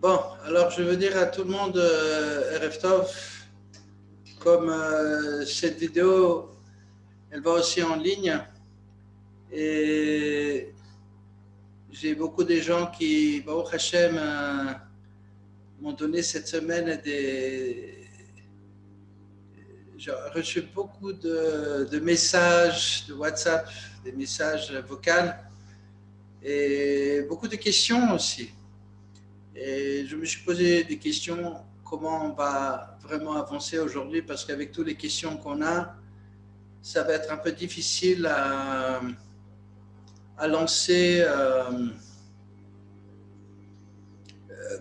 Bon, alors je veux dire à tout le monde, Erev Tov, comme cette vidéo, elle va aussi en ligne, et j'ai beaucoup de gens qui, Baruch Hashem, m'ont donné cette semaine j'ai reçu beaucoup de messages de WhatsApp, des messages vocaux, et beaucoup de questions aussi. Et je me suis posé des questions, comment on va vraiment avancer aujourd'hui, parce qu'avec toutes les questions qu'on a, ça va être un peu difficile à lancer,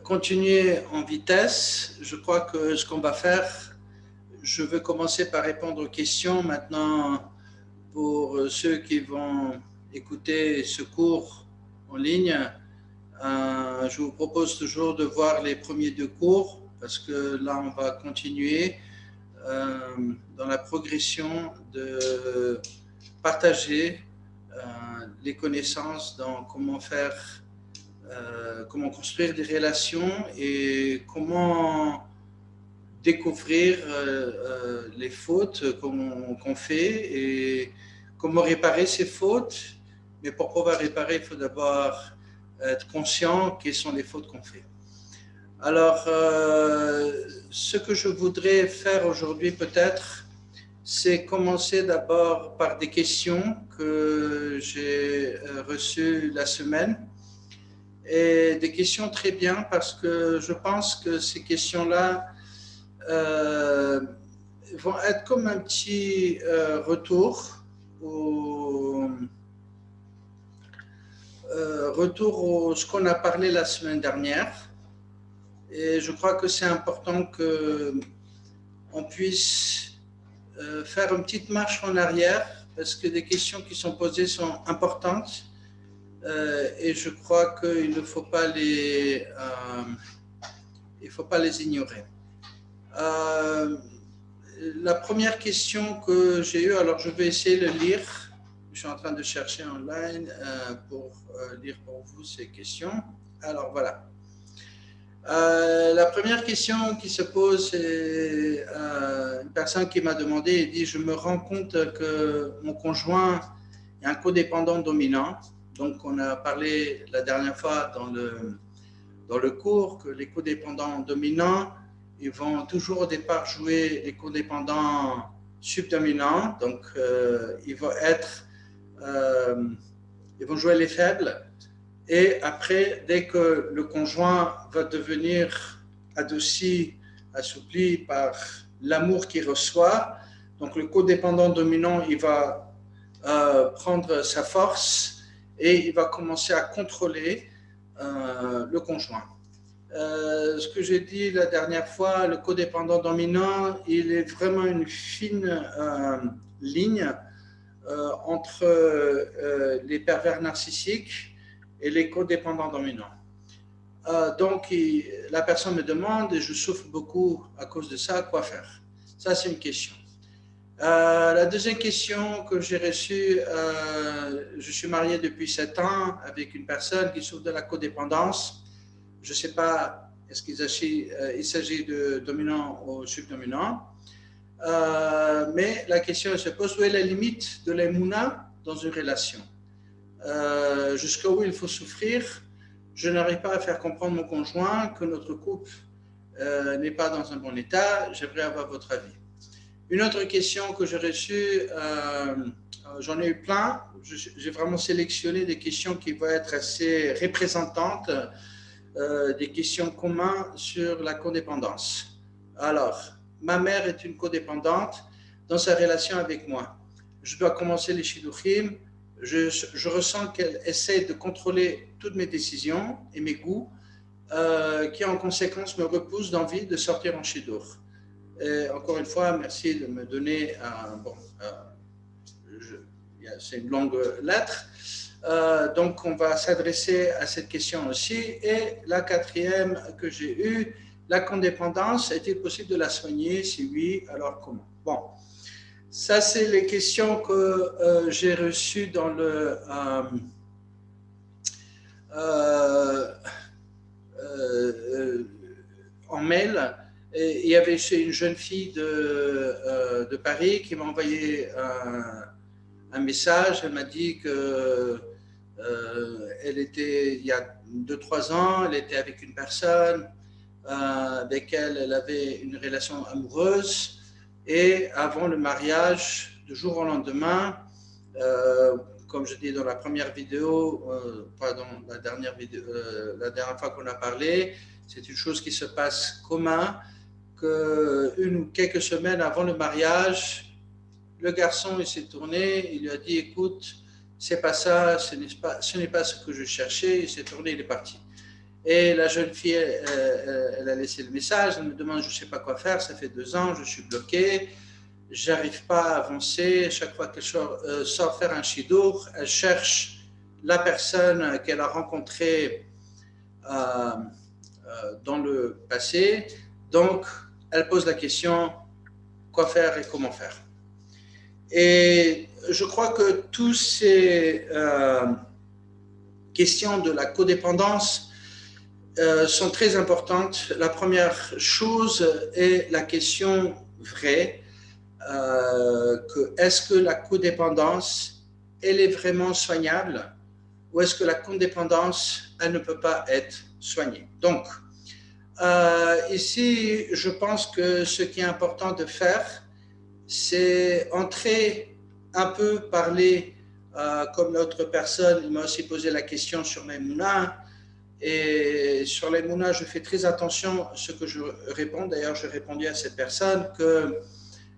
continuer en vitesse. Je crois que ce qu'on va faire, je veux commencer par répondre aux questions. Maintenant, pour ceux qui vont écouter ce cours en ligne, je vous propose toujours de voir les premiers deux cours, parce que là, on va continuer dans la progression de partager les connaissances dans comment faire, comment construire des relations et comment découvrir les fautes qu'on fait et comment réparer ces fautes. Mais pour pouvoir réparer, il faut d'abord être conscient quelles sont les fautes qu'on fait. Alors, ce que je voudrais faire aujourd'hui peut-être, c'est commencer d'abord par des questions que j'ai reçues la semaine. Et des questions très bien, parce que je pense que ces questions-là vont être comme un petit retour à ce qu'on a parlé la semaine dernière. Et je crois que c'est important qu'on puisse faire une petite marche en arrière, parce que des questions qui sont posées sont importantes, et je crois qu'il ne faut pas les ignorer. La première question que j'ai eue, alors je vais essayer de lire. Je suis en train de chercher online pour lire pour vous ces questions. Alors voilà. La première question qui se pose, c'est une personne qui m'a demandé, il dit, je me rends compte que mon conjoint est un codépendant dominant. Donc on a parlé la dernière fois dans le cours que les codépendants dominants, ils vont toujours au départ jouer les codépendants subdominants. Donc ils vont jouer les faibles. Et après, dès que le conjoint va devenir adouci, assoupli par l'amour qu'il reçoit, donc le codépendant dominant, il va prendre sa force et il va commencer à contrôler le conjoint. Ce que j'ai dit la dernière fois, le codépendant dominant, il est vraiment une fine ligne entre les pervers narcissiques et les codépendants dominants. Donc, la personne me demande, et je souffre beaucoup à cause de ça, quoi faire? Ça, c'est une question. La deuxième question que j'ai reçue, je suis marié depuis 7 ans avec une personne qui souffre de la codépendance. Je ne sais pas, est-ce qu'il s'agit de dominant ou subdominant, mais la question se pose, où est la limite de l'émouna dans une relation? Jusqu'où il faut souffrir? Je n'arrive pas à faire comprendre mon conjoint que notre couple n'est pas dans un bon état. J'aimerais avoir votre avis. Une autre question que j'ai reçue, j'en ai eu plein. J'ai vraiment sélectionné des questions qui vont être assez représentantes des questions communes sur la codépendance. Alors, ma mère est une codépendante dans sa relation avec moi. Je dois commencer les shidduchim. Je ressens qu'elle essaie de contrôler toutes mes décisions et mes goûts, qui en conséquence me repoussent d'envie de sortir en shidduch. Et encore une fois, merci de me donner c'est une longue lettre. Donc, on va s'adresser à cette question aussi. Et la quatrième que j'ai eue, la codépendance, est-il possible de la soigner? Si oui, alors comment? Bon, ça, c'est les questions que j'ai reçues dans mail. Et il y avait une jeune fille de Paris qui m'a envoyé un message. Elle m'a dit que elle était, il y a 2-3 ans, elle était avec une personne avec laquelle elle avait une relation amoureuse. Et avant le mariage, du jour au lendemain, comme je dis dans la première vidéo, pardon, la dernière fois qu'on a parlé, c'est une chose qui se passe commun, que une ou quelques semaines avant le mariage, le garçon il s'est tourné, il lui a dit écoute, c'est pas ça, ce n'est pas ce que je cherchais, il s'est tourné, il est parti. Et la jeune fille, elle a laissé le message, elle me demande je ne sais pas quoi faire, ça fait 2 ans, je suis bloqué, j'arrive pas à avancer, chaque fois qu'elle sort faire un shidour, elle cherche la personne qu'elle a rencontrée dans le passé, donc elle pose la question quoi faire et comment faire. Et je crois que toutes ces questions de la codépendance sont très importantes. La première chose est la question vraie, est-ce que la codépendance, elle est vraiment soignable ou est-ce que la codépendance, elle ne peut pas être soignée. Donc, ici, je pense que ce qui est important de faire, c'est entrer un peu, parler comme l'autre personne, il m'a aussi posé la question sur les mouna. Et sur les mouna, je fais très attention à ce que je réponds. D'ailleurs, j'ai répondu à cette personne que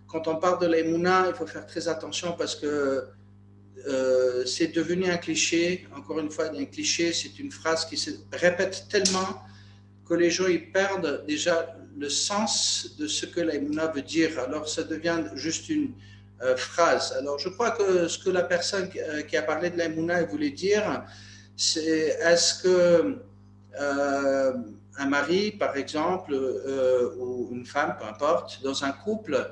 quand on parle de les mouna, il faut faire très attention parce que c'est devenu un cliché. Encore une fois, un cliché, c'est une phrase qui se répète tellement que les gens ils perdent déjà le sens de ce que l'aïmouna veut dire. Alors, ça devient juste une phrase. Alors, je crois que ce que la personne qui a parlé de l'aïmouna voulait dire, c'est est-ce que un mari, par exemple, ou une femme, peu importe, dans un couple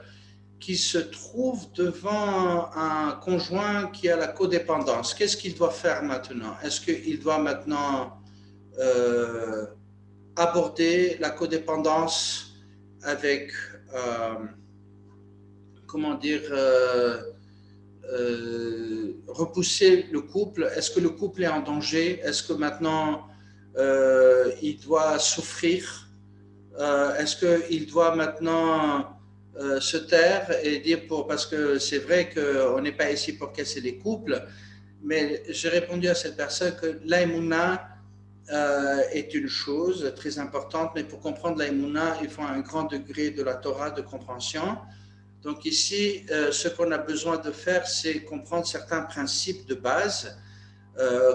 qui se trouve devant un conjoint qui a la codépendance, qu'est-ce qu'il doit faire maintenant? Est-ce qu'il doit maintenant aborder la codépendance avec, comment dire, repousser le couple? Est-ce que le couple est en danger? Est-ce que maintenant il doit souffrir? Est-ce qu'il doit maintenant se taire et dire parce que c'est vrai qu'on n'est pas ici pour casser les couples, mais j'ai répondu à cette personne que l'aïmouna est une chose très importante, mais pour comprendre l'aïmouna, il faut un grand degré de la Torah de compréhension. Donc ici, ce qu'on a besoin de faire, c'est comprendre certains principes de base,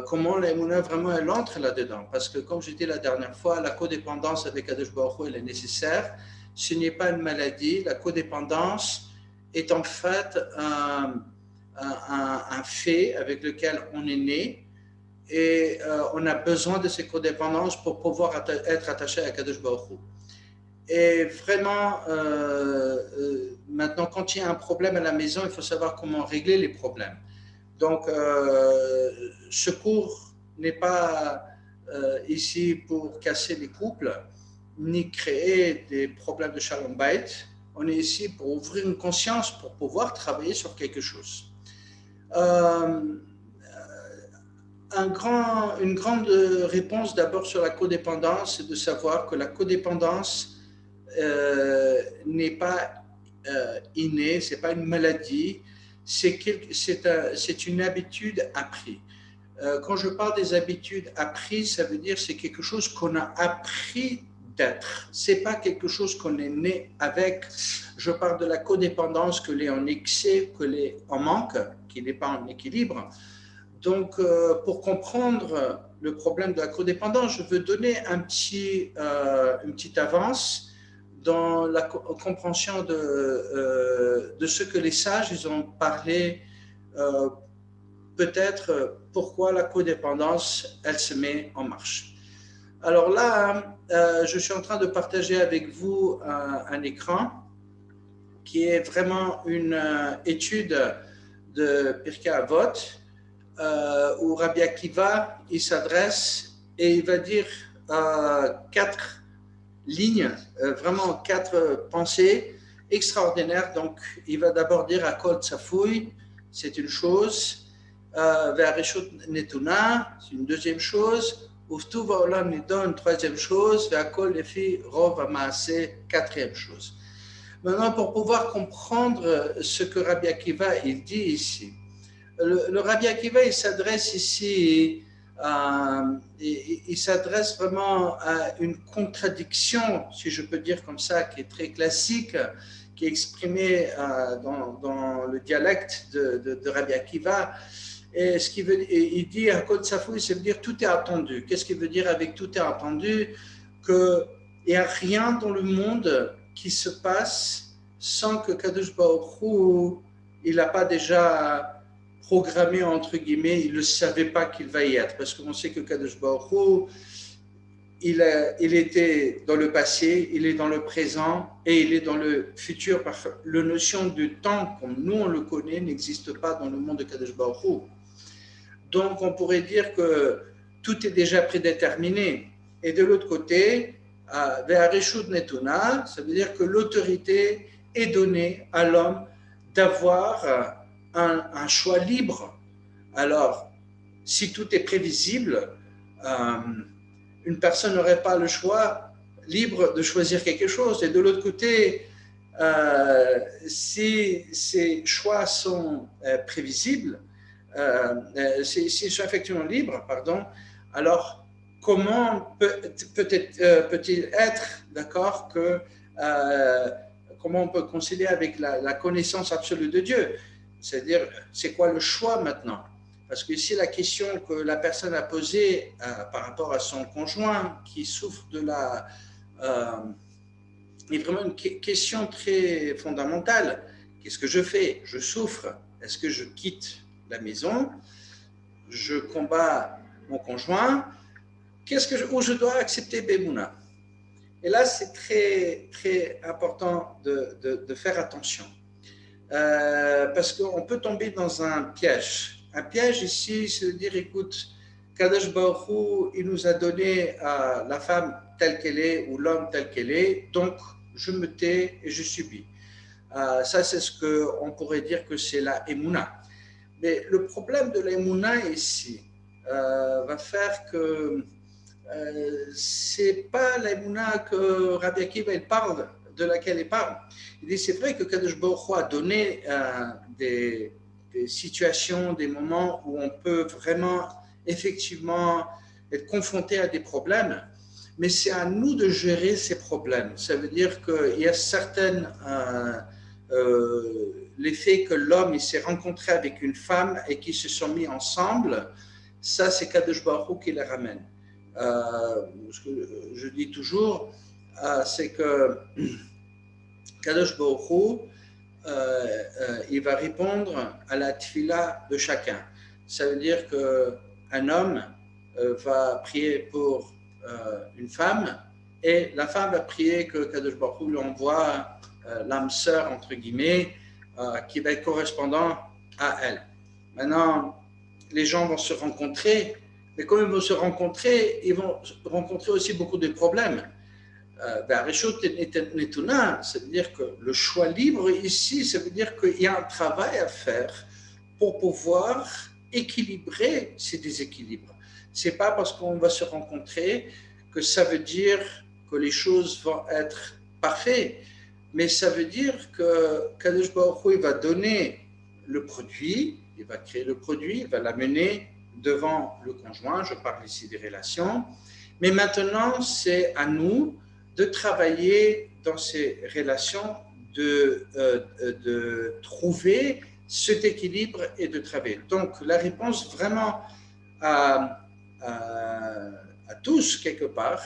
comment l'aïmouna vraiment elle entre là-dedans. Parce que comme j'ai dit la dernière fois, la codépendance avec Kadosh Baruch Hu, elle est nécessaire. Ce n'est pas une maladie. La codépendance est en fait un fait avec lequel on est né et on a besoin de ces codépendances pour pouvoir être attaché à Kadosh Baruch Hu. Et vraiment, maintenant, quand il y a un problème à la maison, il faut savoir comment régler les problèmes. Donc, ce cours n'est pas ici pour casser les couples, ni créer des problèmes de shalom bayit. On est ici pour ouvrir une conscience, pour pouvoir travailler sur quelque chose. Une grande réponse d'abord sur la codépendance, c'est de savoir que la codépendance n'est pas innée, ce n'est pas une maladie, c'est une habitude apprise. Quand je parle des habitudes apprises, ça veut dire c'est quelque chose qu'on a appris d'être. C'est pas quelque chose qu'on est né avec. Je parle de la codépendance que l'est en excès, que l'est en manque, qui n'est pas en équilibre. Donc, pour comprendre le problème de la codépendance, je veux donner une petite avance dans la compréhension de ce que les sages ils ont parlé, peut-être pourquoi la codépendance, elle se met en marche. Alors là, je suis en train de partager avec vous un écran qui est vraiment une étude de Pirkei Avot, où Rabbi Akiva, il s'adresse et il va dire 4 lignes, vraiment 4 pensées extraordinaires. Donc, il va d'abord dire à Kol Tsafoui, c'est une chose, Ve'areshut Netuna, c'est une deuxième chose, Uftu Va'olam Nidon, une troisième chose, Ve'akol Lefi Rov Ha'maaseh, quatrième chose. Maintenant, pour pouvoir comprendre ce que Rabbi Akiva il dit ici, le Rabbi Akiva il s'adresse ici, il s'adresse vraiment à une contradiction, si je peux dire comme ça, qui est très classique, qui est exprimée dans le dialecte de Rabbi Akiva. Et ce qui veut, il dit à Kol Tsafoui, ça veut dire tout est attendu. Qu'est-ce qu'il veut dire avec tout est attendu? Qu'il n'y a rien dans le monde qui se passe sans que Kadosh Baruch Hu, il n'a pas déjà programmé, entre guillemets, il ne savait pas qu'il va y être. Parce qu'on sait que Kadosh Baruch Hu, il était dans le passé, il est dans le présent et il est dans le futur. Parce que la notion du temps, comme nous on le connaît, n'existe pas dans le monde de Kadosh Baruch Hu. Donc on pourrait dire que tout est déjà prédéterminé. Et de l'autre côté, Ve'areshut Netuna, ça veut dire que l'autorité est donnée à l'homme d'avoir un choix libre. Alors, si tout est prévisible, une personne n'aurait pas le choix libre de choisir quelque chose. Et de l'autre côté, si ces choix sont prévisibles, s'ils sont effectivement libres, pardon, alors comment peut-il être, d'accord, que comment on peut concilier avec la connaissance absolue de Dieu? C'est-à-dire, c'est quoi le choix maintenant? Parce que ici, la question que la personne a posée par rapport à son conjoint qui souffre de la... est vraiment une question très fondamentale. Qu'est-ce que je fais? Je souffre. Est-ce que je quitte la maison? Je combats mon conjoint. Où je dois accepter Bemouna? Et là, c'est très, très important de faire attention. Parce qu'on peut tomber dans un piège. Un piège ici, c'est de dire, écoute, Kadosh Baruch Hu, il nous a donné la femme telle qu'elle est ou l'homme tel qu'elle est, donc je me tais et je subis. Ça, c'est ce qu'on pourrait dire que c'est la Emouna. Mais le problème de la Emouna ici va faire que c'est pas la Emouna que Rabbi Akiva il parle, de laquelle il parle. Il dit c'est vrai que Kadosh Baruch Hu a donné des situations, des moments où on peut vraiment effectivement être confronté à des problèmes, mais c'est à nous de gérer ces problèmes. Ça veut dire qu'il y a certaines l'effet que l'homme il s'est rencontré avec une femme et qu'ils se sont mis ensemble, ça c'est Kadosh Baruch Hu qui les ramène. Ce que je dis toujours, c'est que Kadosh Baruch Hu, il va répondre à la tfila de chacun. Ça veut dire qu'un homme va prier pour une femme et la femme va prier que Kadosh Baruch Hu lui envoie l'âme sœur, entre guillemets, qui va être correspondant à elle. Maintenant, les gens vont se rencontrer, mais comme ils vont se rencontrer, ils vont rencontrer aussi beaucoup de problèmes. Ça veut dire que le choix libre ici, ça veut dire qu'il y a un travail à faire pour pouvoir équilibrer ces déséquilibres. Ce n'est pas parce qu'on va se rencontrer que ça veut dire que les choses vont être parfaites, mais ça veut dire que Kadosh Baruch Hu va donner le produit, il va créer le produit, il va l'amener devant le conjoint, je parle ici des relations, mais maintenant c'est à nous de travailler dans ces relations, de trouver cet équilibre et de travailler. Donc la réponse vraiment à tous quelque part,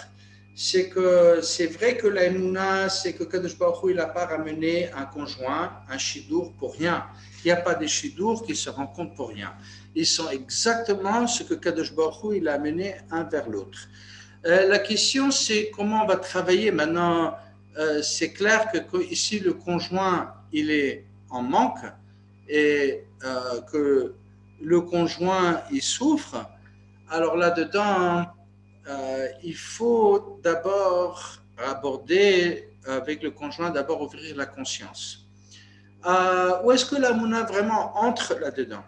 c'est que c'est vrai que la Emouna, c'est que Kadosh Baruch Hu, il n'a pas ramené un conjoint, un chidour pour rien. Il n'y a pas de chidour qui se rencontrent pour rien. Ils sont exactement ce que Kadosh Baruch Hu, il a amené un vers l'autre. La question, c'est comment on va travailler. Maintenant, c'est clair que ici, le conjoint, il est en manque et que le conjoint, il souffre. Alors là-dedans, il faut d'abord aborder avec le conjoint, d'abord ouvrir la conscience. Où est-ce que la mouna vraiment entre là-dedans?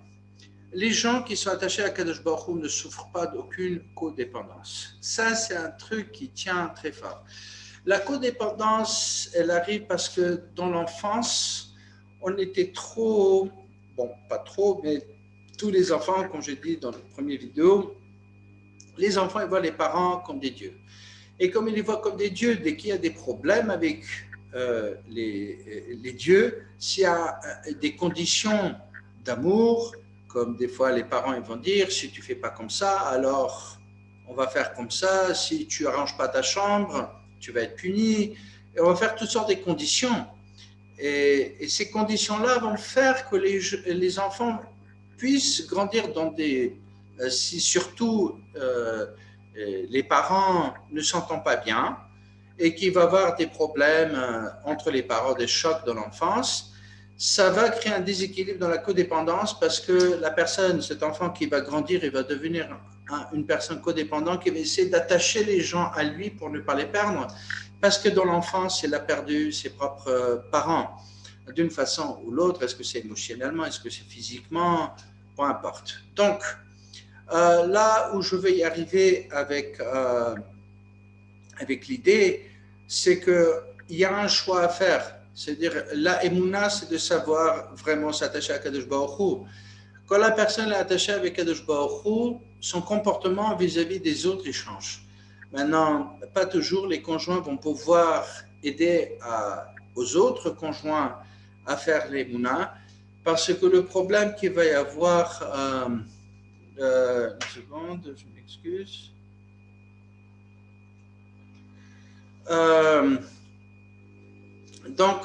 Les gens qui sont attachés à Kadosh Baruch Hu ne souffrent pas d'aucune codépendance. Ça, c'est un truc qui tient très fort. La codépendance, elle arrive parce que dans l'enfance, on était trop, bon, pas trop, mais tous les enfants, comme j'ai dit dans la première vidéo, les enfants, ils voient les parents comme des dieux. Et comme ils les voient comme des dieux, dès qu'il y a des problèmes avec les dieux, s'il y a des conditions d'amour, comme des fois les parents ils vont dire, si tu ne fais pas comme ça, alors on va faire comme ça, si tu n'arranges pas ta chambre, tu vas être puni, et on va faire toutes sortes de conditions. Et ces conditions-là vont faire que les enfants puissent grandir dans des... si surtout les parents ne s'entendent pas bien et qu'il va y avoir des problèmes entre les parents, des chocs dans l'enfance, ça va créer un déséquilibre dans la codépendance parce que la personne, cet enfant qui va grandir, il va devenir une personne codépendante qui va essayer d'attacher les gens à lui pour ne pas les perdre parce que dans l'enfance, il a perdu ses propres parents d'une façon ou l'autre. Est-ce que c'est émotionnellement, est-ce que c'est physiquement, peu importe. Donc, là où je veux y arriver avec l'idée, c'est qu'il y a un choix à faire. C'est-à-dire, la émouna, c'est de savoir vraiment s'attacher à Kadosh Baruch Hu. Quand la personne est attachée avec Kadosh Baruch Hu, son comportement vis-à-vis des autres, il change. Maintenant, pas toujours les conjoints vont pouvoir aider aux autres conjoints à faire l'émouna, parce que le problème qu'il va y avoir... une seconde, je m'excuse. Donc,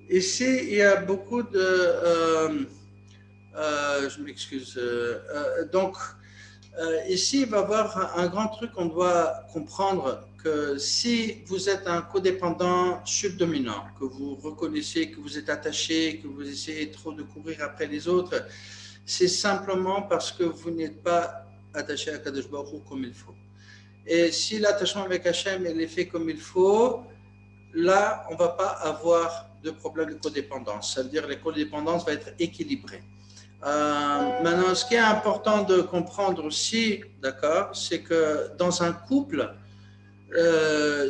ici, il y a beaucoup de... je m'excuse. Donc, ici, il va y avoir un grand truc qu'on doit comprendre, que si vous êtes un codépendant subdominant, que vous reconnaissez que vous êtes attaché, que vous essayez trop de courir après les autres, c'est simplement parce que vous n'êtes pas attaché à Kadosh Baruch Hu comme il faut. Et si l'attachement avec Hachem est fait comme il faut, là, on ne va pas avoir de problème de codépendance. Ça veut dire que la codépendance va être équilibrée. Maintenant, ce qui est important de comprendre aussi, d'accord, c'est que dans un couple,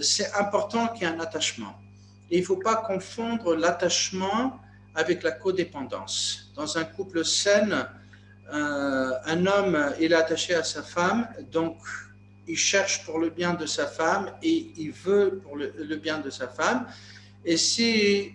c'est important qu'il y ait un attachement. Et il ne faut pas confondre l'attachement avec la codépendance. Dans un couple sain, un homme il est attaché à sa femme, donc il cherche pour le bien de sa femme et il veut pour le bien de sa femme. Et si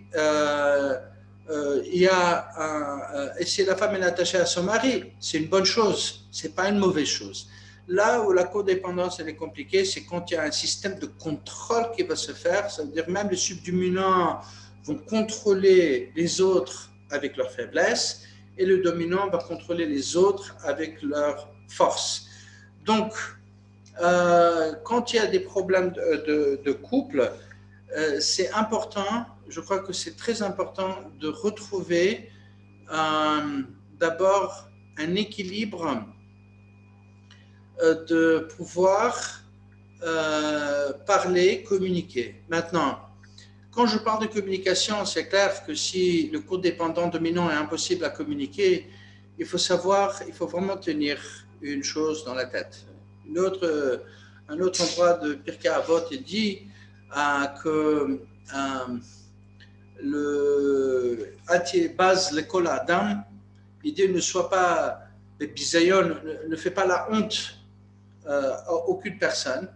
et si la femme est attachée à son mari, c'est une bonne chose, c'est pas une mauvaise chose. Là où la codépendance elle est compliquée, c'est quand il y a un système de contrôle qui va se faire, ça veut dire même les subdominants vont contrôler les autres avec leur faiblesse et le dominant va contrôler les autres avec leur force. Donc, quand il y a des problèmes de couple, c'est important, je crois que c'est très important de retrouver d'abord un équilibre de pouvoir parler, communiquer. Maintenant, quand je parle de communication, c'est clair que si le codépendant dominant est impossible à communiquer, il faut vraiment tenir une chose dans la tête. Un autre endroit de Pirkei Avot dit que le Ati Baz Lekol Adam, il dit ne sois pas bisayon, ne fais pas la honte à aucune personne.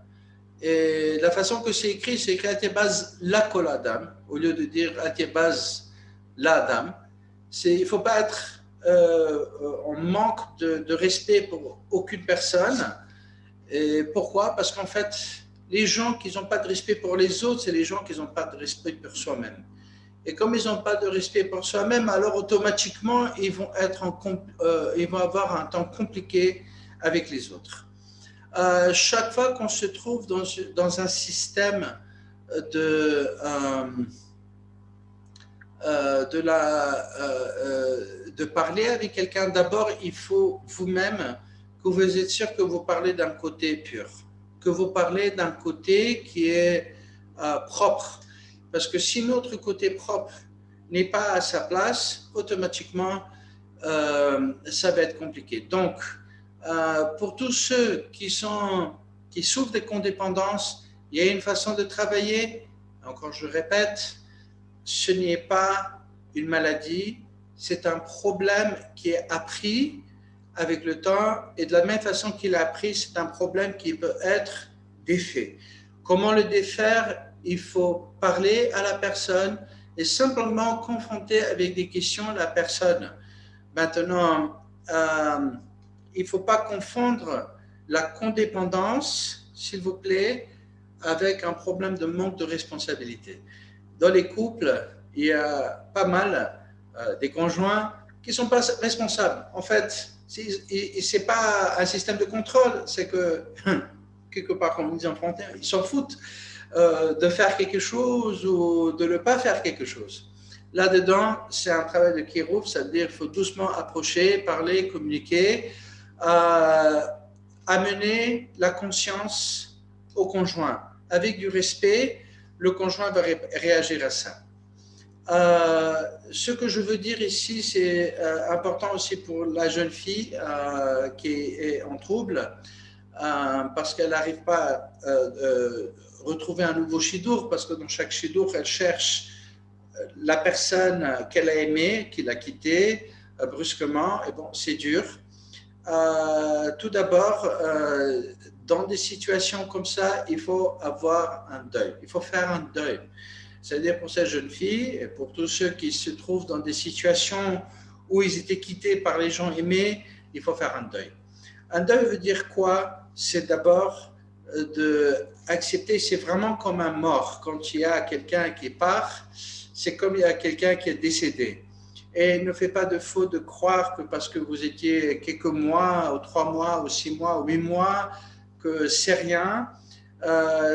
Et la façon que c'est écrit Atibaz la kol adam, au lieu de dire Atibaz la adam. Il ne faut pas être en manque de respect pour aucune personne. Et pourquoi? Parce qu'en fait, les gens qui n'ont pas de respect pour les autres, c'est les gens qui n'ont pas de respect pour soi-même. Et comme ils n'ont pas de respect pour soi-même, alors automatiquement, ils vont avoir un temps compliqué avec les autres. Chaque fois qu'on se trouve dans un système de parler avec quelqu'un, d'abord, il faut vous-même que vous êtes sûr que vous parlez d'un côté pur, que vous parlez d'un côté qui est propre. Parce que si notre côté propre n'est pas à sa place, automatiquement, ça va être compliqué. Donc, pour tous ceux qui souffrent des codépendances, il y a une façon de travailler. Encore, je répète, ce n'est pas une maladie, c'est un problème qui est appris avec le temps, et de la même façon qu'il a appris, c'est un problème qui peut être défait. Comment le défaire? Il faut parler à la personne et simplement confronter avec des questions la personne. Maintenant, il ne faut pas confondre la codépendance, s'il vous plaît, avec un problème de manque de responsabilité. Dans les couples, il y a pas mal des conjoints qui ne sont pas responsables. En fait, ce n'est pas un système de contrôle, c'est que, quelque part, comme on dit en français, ils s'en foutent de faire quelque chose ou de ne pas faire quelque chose. Là-dedans, c'est un travail de Kirov, ça veut dire qu'il faut doucement approcher, parler, communiquer, amener la conscience au conjoint. Avec du respect, le conjoint va réagir à ça. Ce que je veux dire ici, c'est important aussi pour la jeune fille qui est en trouble, parce qu'elle n'arrive pas à retrouver un nouveau shidur, parce que dans chaque shidur, elle cherche la personne qu'elle a aimée, qui l'a quittée brusquement, et bon, c'est dur. Tout d'abord, dans des situations comme ça, il faut avoir un deuil, il faut faire un deuil. C'est-à-dire pour cette jeune fille et pour tous ceux qui se trouvent dans des situations où ils étaient quittés par les gens aimés, il faut faire un deuil. Un deuil veut dire quoi? C'est d'abord d'accepter, c'est vraiment comme un mort. Quand il y a quelqu'un qui part, c'est comme il y a quelqu'un qui est décédé. Et ne faites pas de faute de croire que parce que vous étiez quelques mois, ou 3 mois, ou 6 mois, ou 8 mois, que c'est rien.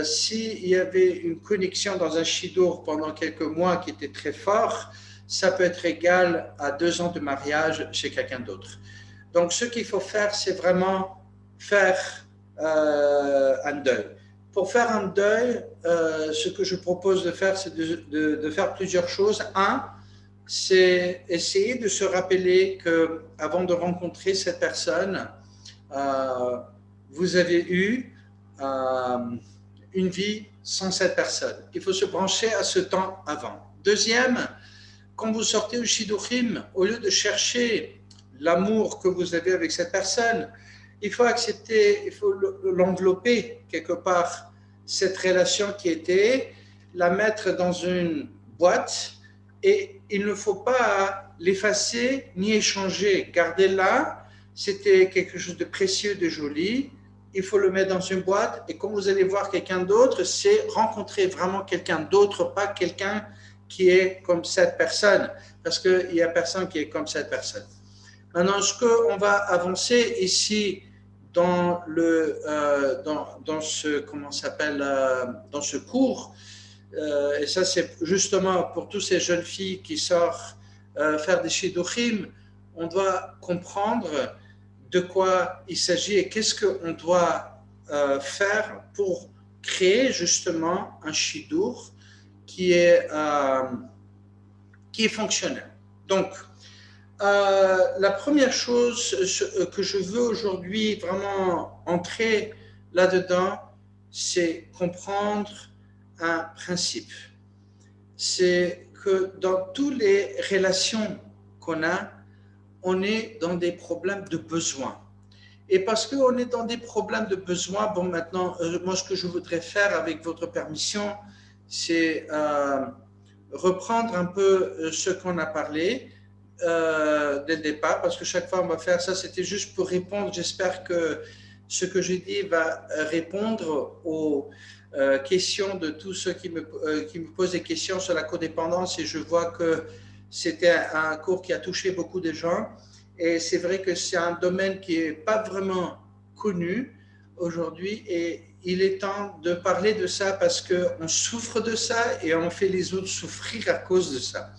S'il y avait une connexion dans un shidur pendant quelques mois qui était très fort, ça peut être égal à 2 ans de mariage chez quelqu'un d'autre. Donc, ce qu'il faut faire, c'est vraiment faire un deuil. Pour faire un deuil, ce que je propose de faire, c'est de faire plusieurs choses. Un, c'est essayer de se rappeler qu'avant de rencontrer cette personne, vous avez eu une vie sans cette personne. Il faut se brancher à ce temps avant. Deuxième, quand vous sortez au Shidurim, au lieu de chercher l'amour que vous avez avec cette personne, il faut accepter, il faut l'envelopper quelque part, cette relation qui était, la mettre dans une boîte, et il ne faut pas l'effacer ni échanger. Gardez-la, c'était quelque chose de précieux, de joli. Il faut le mettre dans une boîte, et quand vous allez voir quelqu'un d'autre, c'est rencontrer vraiment quelqu'un d'autre, pas quelqu'un qui est comme cette personne, parce qu'il n'y a personne qui est comme cette personne. Maintenant, ce qu'on va avancer ici dans ce, comment s'appelle, dans ce cours, et ça c'est justement pour toutes ces jeunes filles qui sortent faire des shidurim, on doit comprendre de quoi il s'agit et qu'est-ce qu'on doit faire pour créer justement un shidur qui est fonctionnel. Donc, la première chose que je veux aujourd'hui vraiment entrer là-dedans, c'est comprendre un principe. C'est que dans toutes les relations qu'on a, on est dans des problèmes de besoin. Et parce qu'on est dans des problèmes de besoin, bon maintenant, moi ce que je voudrais faire avec votre permission, c'est reprendre un peu ce qu'on a parlé dès le départ, parce que chaque fois on va faire ça, c'était juste pour répondre. J'espère que ce que j'ai dit va répondre aux questions de tous ceux qui me posent des questions sur la codépendance, et je vois que c'était un cours qui a touché beaucoup de gens, et c'est vrai que c'est un domaine qui n'est pas vraiment connu aujourd'hui, et il est temps de parler de ça parce qu'on souffre de ça et on fait les autres souffrir à cause de ça.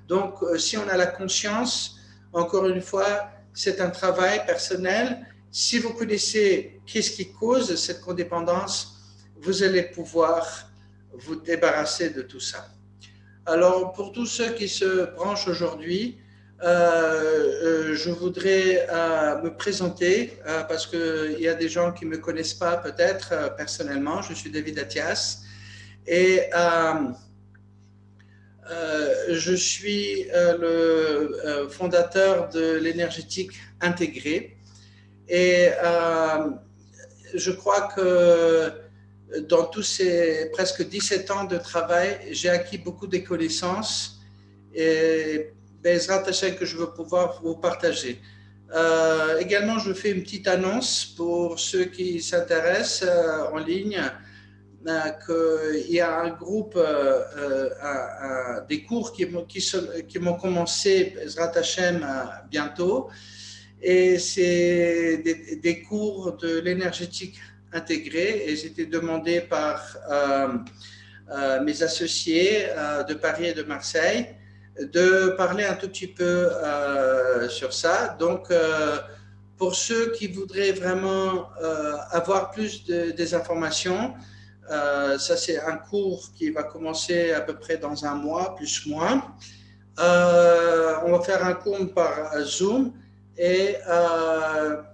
Donc, si on a la conscience, encore une fois, c'est un travail personnel. Si vous connaissez qu'est-ce qui cause cette codépendance, vous allez pouvoir vous débarrasser de tout ça. Alors, pour tous ceux qui se branchent aujourd'hui, je voudrais me présenter parce qu'il y a des gens qui ne me connaissent pas peut-être personnellement. Je suis David Athias et je suis le fondateur de l'énergétique intégrée. Et je crois que dans tous ces presque 17 ans de travail, j'ai acquis beaucoup de connaissances et Bezrat Hashem que je veux pouvoir vous partager. Également, je fais une petite annonce pour ceux qui s'intéressent en ligne, qu'il y a un groupe, des cours qui m'ont commencé, Bezrat Hashem, bientôt. Et c'est des cours de l'énergétique intégrée et j'étais demandé par mes associés de Paris et de Marseille de parler un tout petit peu sur ça. Donc, pour ceux qui voudraient vraiment avoir plus des informations, ça c'est un cours qui va commencer à peu près dans un mois, plus moins. On va faire un cours par Zoom et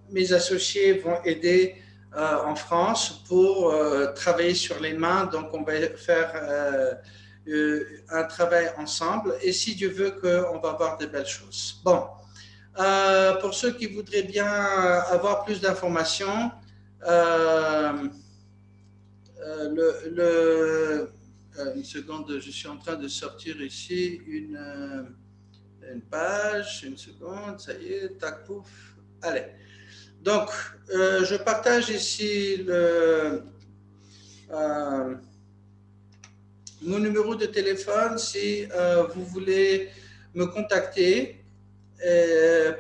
mes associés vont aider en France pour travailler sur les mains. Donc, on va faire un travail ensemble et si Dieu veut qu'on va voir de belles choses. Bon, pour ceux qui voudraient bien avoir plus d'informations, une seconde, je suis en train de sortir ici une page, une seconde, ça y est, tac, pouf, allez. Donc, je partage ici mon numéro de téléphone si vous voulez me contacter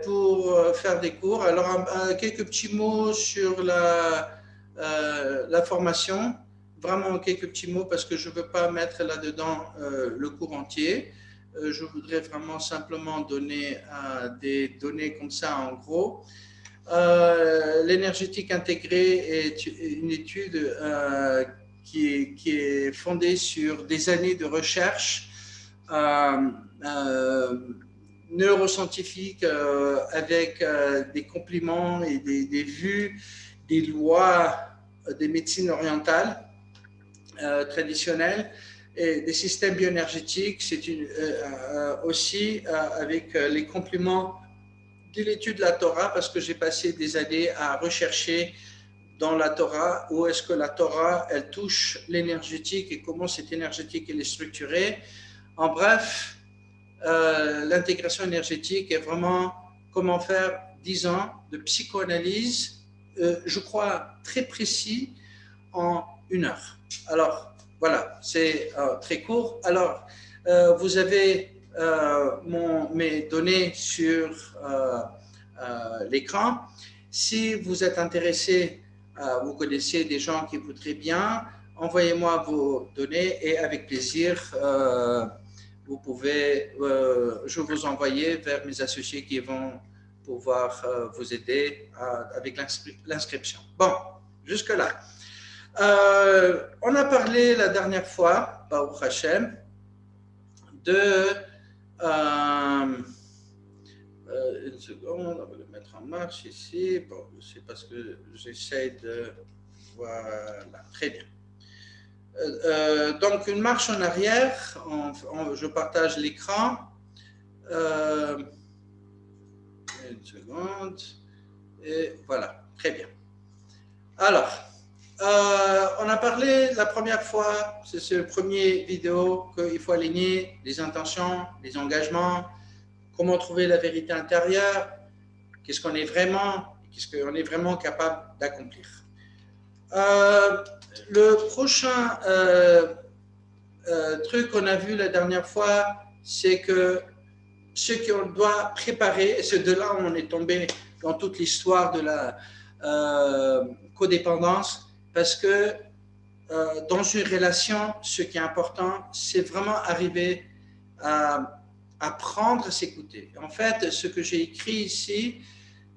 pour faire des cours. Alors, quelques petits mots sur la formation, vraiment quelques petits mots parce que je ne veux pas mettre là-dedans le cours entier. Je voudrais vraiment simplement donner des données comme ça en gros. L'énergétique intégrée est une étude qui est fondée sur des années de recherche neuroscientifiques avec des compléments et des vues des lois des médecines orientales traditionnelles et des systèmes bioénergétiques. C'est aussi avec les compléments de l'étude de la Torah, parce que j'ai passé des années à rechercher dans la Torah où est-ce que la Torah elle touche l'énergétique et comment cette énergétique elle est structurée. En bref, l'intégration énergétique est vraiment comment faire 10 ans de psychoanalyse, je crois très précis, en 1 heure. Alors voilà, c'est très court. Alors vous avez mes données sur l'écran. Si vous êtes intéressé, vous connaissez des gens qui voudraient bien, envoyez-moi vos données et avec plaisir, vous pouvez, je vous envoyer vers mes associés qui vont pouvoir vous aider avec l'inscription. Bon, jusque-là. On a parlé la dernière fois, Baruch Hashem, de une seconde, on va le mettre en marche ici. Bon, c'est parce que j'essaie de... Voilà, très bien. Donc, une marche en arrière, je partage l'écran. Une seconde. Et voilà, très bien. Alors, on a parlé la première fois, c'est le premier vidéo, qu'il faut aligner les intentions, les engagements, comment trouver la vérité intérieure, qu'est-ce qu'on est vraiment capable d'accomplir. Le prochain truc qu'on a vu la dernière fois, c'est que ce qu'on doit préparer, et c'est de là où on est tombé dans toute l'histoire de la codépendance, parce que dans une relation, ce qui est important, c'est vraiment arriver à apprendre à s'écouter. En fait, ce que j'ai écrit ici,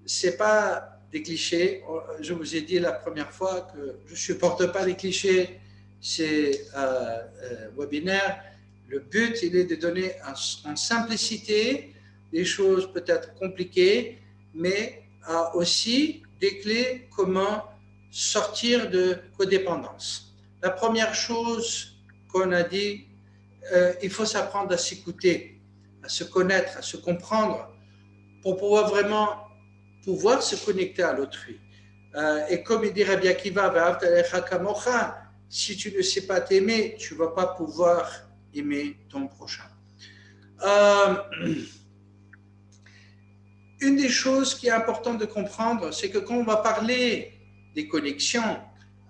c'est pas des clichés. Je vous ai dit la première fois que je ne supporte pas les clichés ces webinaires, le but, il est de donner en simplicité des choses peut-être compliquées, mais aussi des clés comment sortir de codépendance. La première chose qu'on a dit, il faut s'apprendre à s'écouter, à se connaître, à se comprendre, pour pouvoir vraiment se connecter à l'autrui. Et comme il dit Rabbi Akiva, si tu ne sais pas t'aimer, tu ne vas pas pouvoir aimer ton prochain. Une des choses qui est importante de comprendre, c'est que quand on va parler des connexions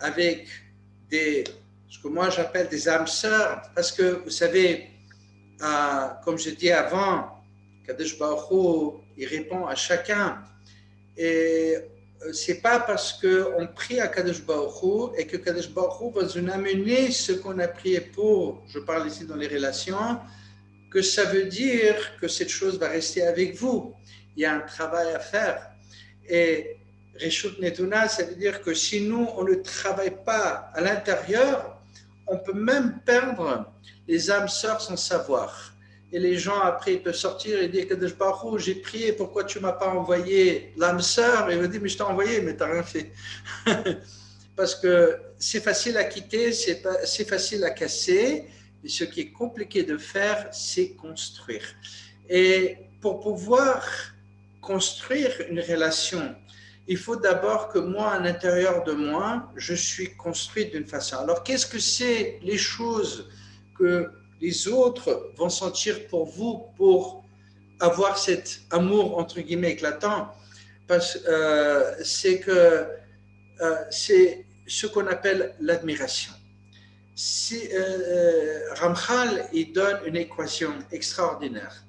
avec ce que moi j'appelle des âmes sœurs, parce que vous savez, comme je dis avant, Kadosh Baruch Hu, il répond à chacun. Et c'est pas parce qu'on prie à Kadosh Baruch Hu et que Kadosh Baruch Hu va nous amener ce qu'on a prié pour, je parle ici dans les relations, que ça veut dire que cette chose va rester avec vous. Il y a un travail à faire. Et Reshut Netuna, ça veut dire que si nous, on ne travaille pas à l'intérieur, on peut même perdre les âmes sœurs sans savoir. Et les gens, après, ils peuvent sortir et dire que j'ai prié, pourquoi tu ne m'as pas envoyé l'âme sœur? Et ils vont dire, mais je t'ai envoyé, mais tu n'as rien fait. Parce que c'est facile à quitter, c'est facile à casser. Et ce qui est compliqué de faire, c'est construire. Et pour pouvoir construire une relation, il faut d'abord que moi, à l'intérieur de moi, je suis construit d'une façon. Alors, qu'est-ce que c'est les choses que les autres vont sentir pour vous pour avoir cet amour, entre guillemets, éclatant? C'est que c'est ce qu'on appelle l'admiration. Ramchal, il donne une équation extraordinaire.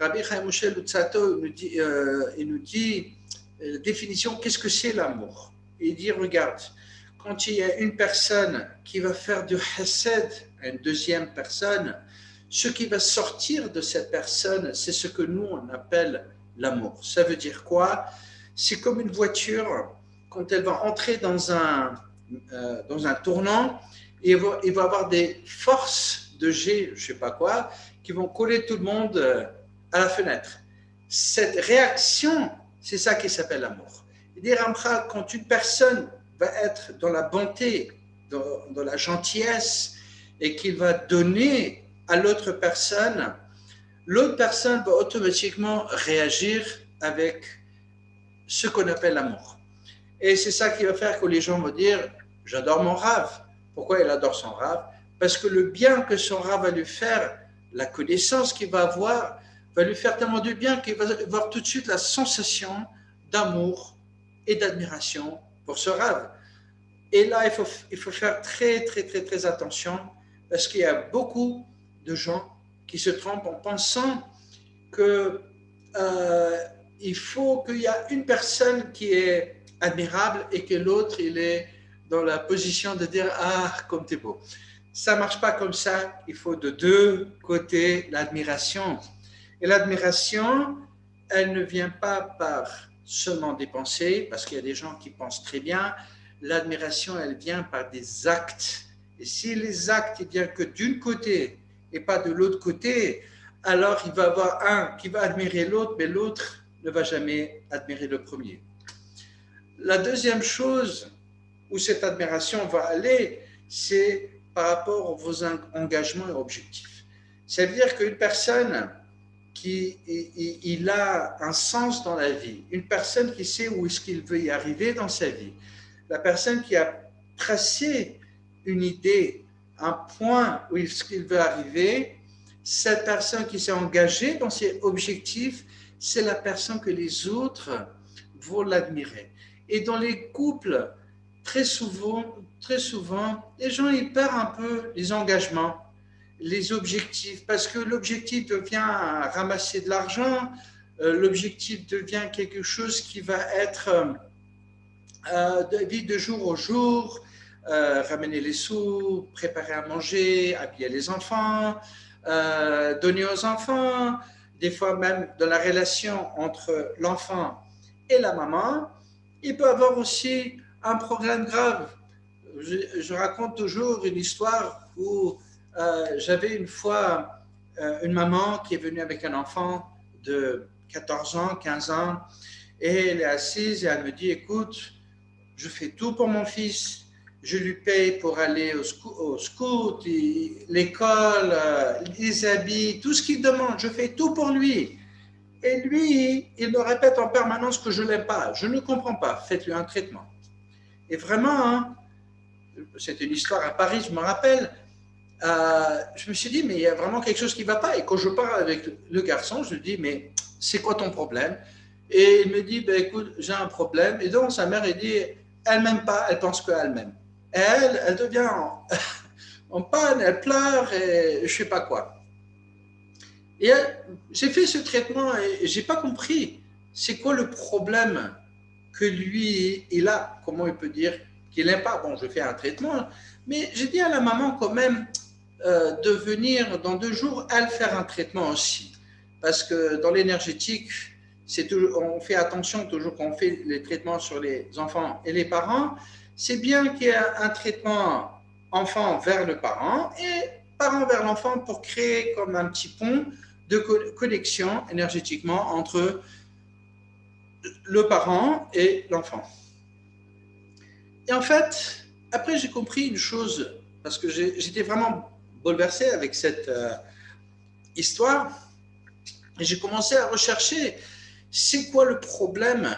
Rabbi Chaim Moshe Luzzatto il nous dit la définition, qu'est-ce que c'est l'amour? Il dit, regarde, quand il y a une personne qui va faire du chesed à une deuxième personne, ce qui va sortir de cette personne, c'est ce que nous, on appelle l'amour. Ça veut dire quoi? C'est comme une voiture, quand elle va entrer dans un tournant, il va avoir des forces de G, je ne sais pas quoi, qui vont coller tout le monde à la fenêtre. Cette réaction, c'est ça qui s'appelle l'amour. Il dit Ramchal, quand une personne va être dans la bonté, dans la gentillesse, et qu'il va donner à l'autre personne va automatiquement réagir avec ce qu'on appelle l'amour. Et c'est ça qui va faire que les gens vont dire, j'adore mon Rav. Pourquoi il adore son Rav? Parce que le bien que son Rav va lui faire, la connaissance qu'il va avoir, va lui faire tellement de bien qu'il va avoir tout de suite la sensation d'amour et d'admiration pour ce Rav. Et là, il faut faire très, très, très, très attention parce qu'il y a beaucoup de gens qui se trompent en pensant que il faut qu'il y a une personne qui est admirable et que l'autre, il est dans la position de dire « Ah, comme t'es beau ». Ça ne marche pas comme ça. Il faut de deux côtés l'admiration. Et l'admiration, elle ne vient pas par seulement des pensées, parce qu'il y a des gens qui pensent très bien. L'admiration, elle vient par des actes. Et si les actes ne viennent que d'un côté et pas de l'autre côté, alors il va y avoir un qui va admirer l'autre, mais l'autre ne va jamais admirer le premier. La deuxième chose où cette admiration va aller, c'est par rapport à vos engagements et objectifs. Ça veut dire qu'une personne il a un sens dans la vie, une personne qui sait où est-ce qu'il veut y arriver dans sa vie, la personne qui a tracé une idée, un point où est-ce qu'il veut arriver, cette personne qui s'est engagée dans ses objectifs, c'est la personne que les autres vont l'admirer. Et dans les couples, très souvent, les gens ils perdent un peu les engagements, les objectifs, parce que l'objectif devient ramasser de l'argent, l'objectif devient quelque chose qui va être de vie de jour au jour, ramener les sous, préparer à manger, habiller les enfants, donner aux enfants, des fois même dans la relation entre l'enfant et la maman, il peut avoir aussi un problème grave. je raconte toujours une histoire où j'avais une fois une maman qui est venue avec un enfant de 14 ans, 15 ans, et elle est assise et elle me dit, écoute, je fais tout pour mon fils, je lui paye pour aller au scout, l'école, les habits, tout ce qu'il demande, je fais tout pour lui. Et lui, il me répète en permanence que je ne l'aime pas, je ne comprends pas, faites-lui un traitement. Et vraiment, hein, c'est une histoire à Paris, je me rappelle, je me suis dit, mais il y a vraiment quelque chose qui ne va pas. Et quand je parle avec le garçon, je lui dis, mais c'est quoi ton problème? Et il me dit, ben, écoute, j'ai un problème. Et donc sa mère, elle dit, elle ne m'aime pas, elle pense qu'elle m'aime. Et elle devient en panne, elle pleure et je ne sais pas quoi. Et j'ai fait ce traitement et je n'ai pas compris c'est quoi le problème que lui, il a. Comment il peut dire qu'il n'aime pas? Bon, je fais un traitement, mais j'ai dit à la maman quand même de venir dans 2 jours, elle faire un traitement aussi. Parce que dans l'énergétique, on fait attention toujours quand on fait les traitements sur les enfants et les parents. C'est bien qu'il y ait un traitement enfant vers le parent et parent vers l'enfant pour créer comme un petit pont de connexion énergétiquement entre le parent et l'enfant. Et en fait, après j'ai compris une chose, parce que j'étais vraiment bouleversé avec cette histoire, et j'ai commencé à rechercher c'est quoi le problème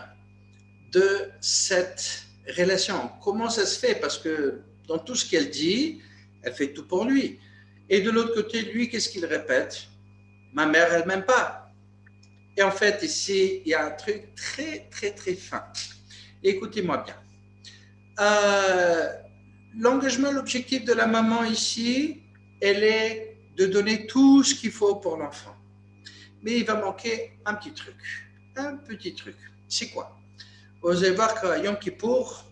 de cette relation, comment ça se fait, parce que dans tout ce qu'elle dit, elle fait tout pour lui. Et de l'autre côté, lui, qu'est-ce qu'il répète? Ma mère, elle m'aime pas. Et en fait, ici, il y a un truc très, très, très fin. Écoutez-moi bien. L'engagement, l'objectif de la maman ici, elle est de donner tout ce qu'il faut pour l'enfant. Mais il va manquer un petit truc. Un petit truc. C'est quoi? Vous allez voir que Yom Kippour,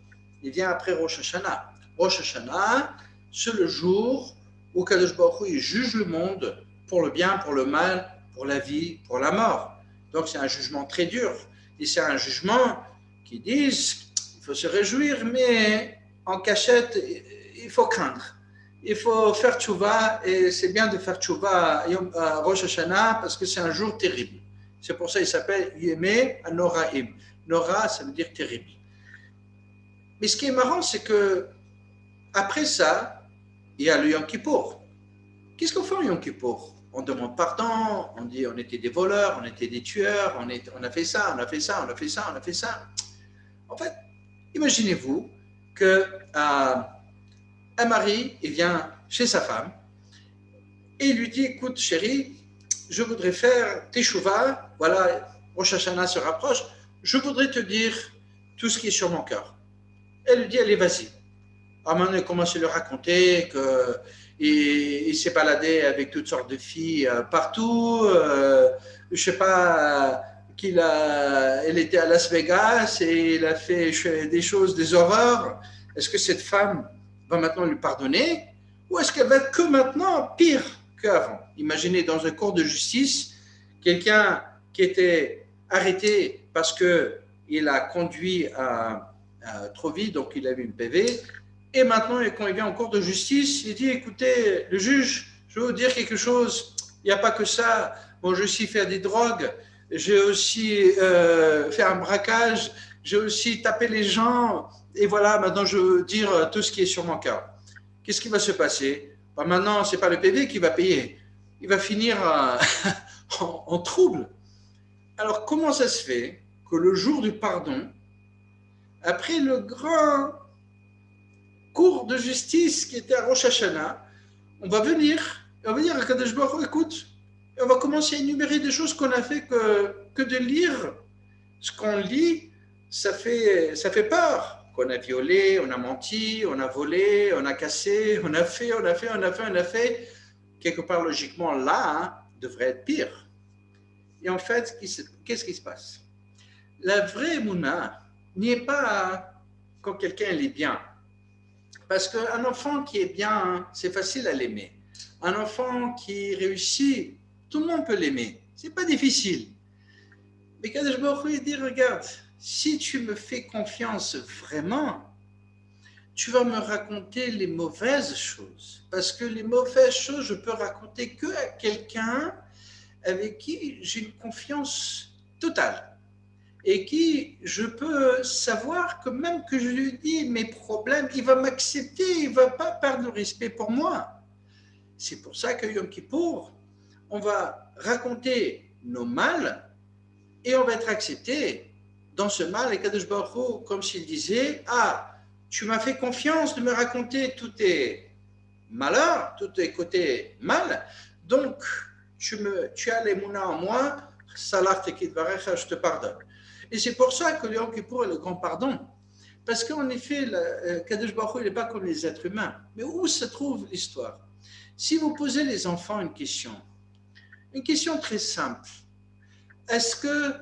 il vient après Rosh Hashanah. Rosh Hashanah, c'est le jour où Kadosh Baruch Hu, il juge le monde pour le bien, pour le mal, pour la vie, pour la mort. Donc c'est un jugement très dur. Et c'est un jugement qui dit, il faut se réjouir, mais en cachette, il faut craindre. Il faut faire tchouva, et c'est bien de faire tchouva à Rosh Hashanah parce que c'est un jour terrible. C'est pour ça qu'il s'appelle Yemé Anoraim. Nora, ça veut dire terrible. Mais ce qui est marrant, c'est que après ça, il y a le Yom Kippour. Qu'est-ce qu'on fait au Yom Kippour? On demande pardon, on dit on était des voleurs, on était des tueurs, on a fait ça, on a fait ça, on a fait ça, on a fait ça. En fait, imaginez-vous que un mari, il vient chez sa femme et il lui dit, écoute chérie, je voudrais faire Teshuvah, voilà, Rosh Hashanah se rapproche, je voudrais te dire tout ce qui est sur mon cœur. Elle lui dit, allez, vas-y. Alors maintenant, il commence à lui raconter qu'il s'est baladé avec toutes sortes de filles partout, je ne sais pas, elle était à Las Vegas et il a fait des choses, des horreurs. Est-ce que cette femme va maintenant lui pardonner ou est-ce qu'elle va être que maintenant pire qu'avant? Imaginez dans un cours de justice, quelqu'un qui était arrêté parce qu'il a conduit trop vite, donc il a eu une PV. Et maintenant, quand il vient en cours de justice, il dit, écoutez, le juge, je vais vous dire quelque chose, il n'y a pas que ça. Bon, j'ai aussi fait des drogues, j'ai aussi fait un braquage, j'ai aussi tapé les gens, et voilà, maintenant je veux dire tout ce qui est sur mon cœur. Qu'est-ce qui va se passer? Maintenant, ce n'est pas le PV qui va payer, il va finir en trouble. Alors, comment ça se fait que le jour du pardon, après le grand cours de justice qui était à Rosh Hashanah, on va venir à Kadosh Baruch Hu, écoute, et on va commencer à énumérer des choses qu'on a fait que de lire. Ce qu'on lit, ça fait peur. Qu'on a violé, on a menti, on a volé, on a cassé, on a fait. Quelque part, logiquement, là, devrait être pire. Et en fait, qu'est-ce qui se passe? La vraie Mouna n'y est pas quand quelqu'un est bien. Parce qu'un enfant qui est bien, c'est facile à l'aimer. Un enfant qui réussit, tout le monde peut l'aimer. C'est pas difficile. Mais Kadosh Baruch Hu dit, regarde, si tu me fais confiance vraiment, tu vas me raconter les mauvaises choses. Parce que les mauvaises choses, je peux raconter que à quelqu'un avec qui j'ai une confiance totale. Et qui, je peux savoir que même que je lui dis mes problèmes, il va m'accepter, il ne va pas perdre le respect pour moi. C'est pour ça que Yom Kippour, on va raconter nos mal et on va être accepté dans ce mal. Et Kadosh Baruch Hu, comme s'il disait, ah, tu m'as fait confiance de me raconter tous tes malheurs, tous tes côtés mal, donc tu as les mounas en moi, salar tekid varecha, je te pardonne. Et c'est pour ça que le Yom Kippour est le grand pardon. Parce qu'en effet, Kadosh Baruch Hu, il n'est pas comme les êtres humains. Mais où se trouve l'histoire? Si vous posez les enfants une question très simple, est-ce que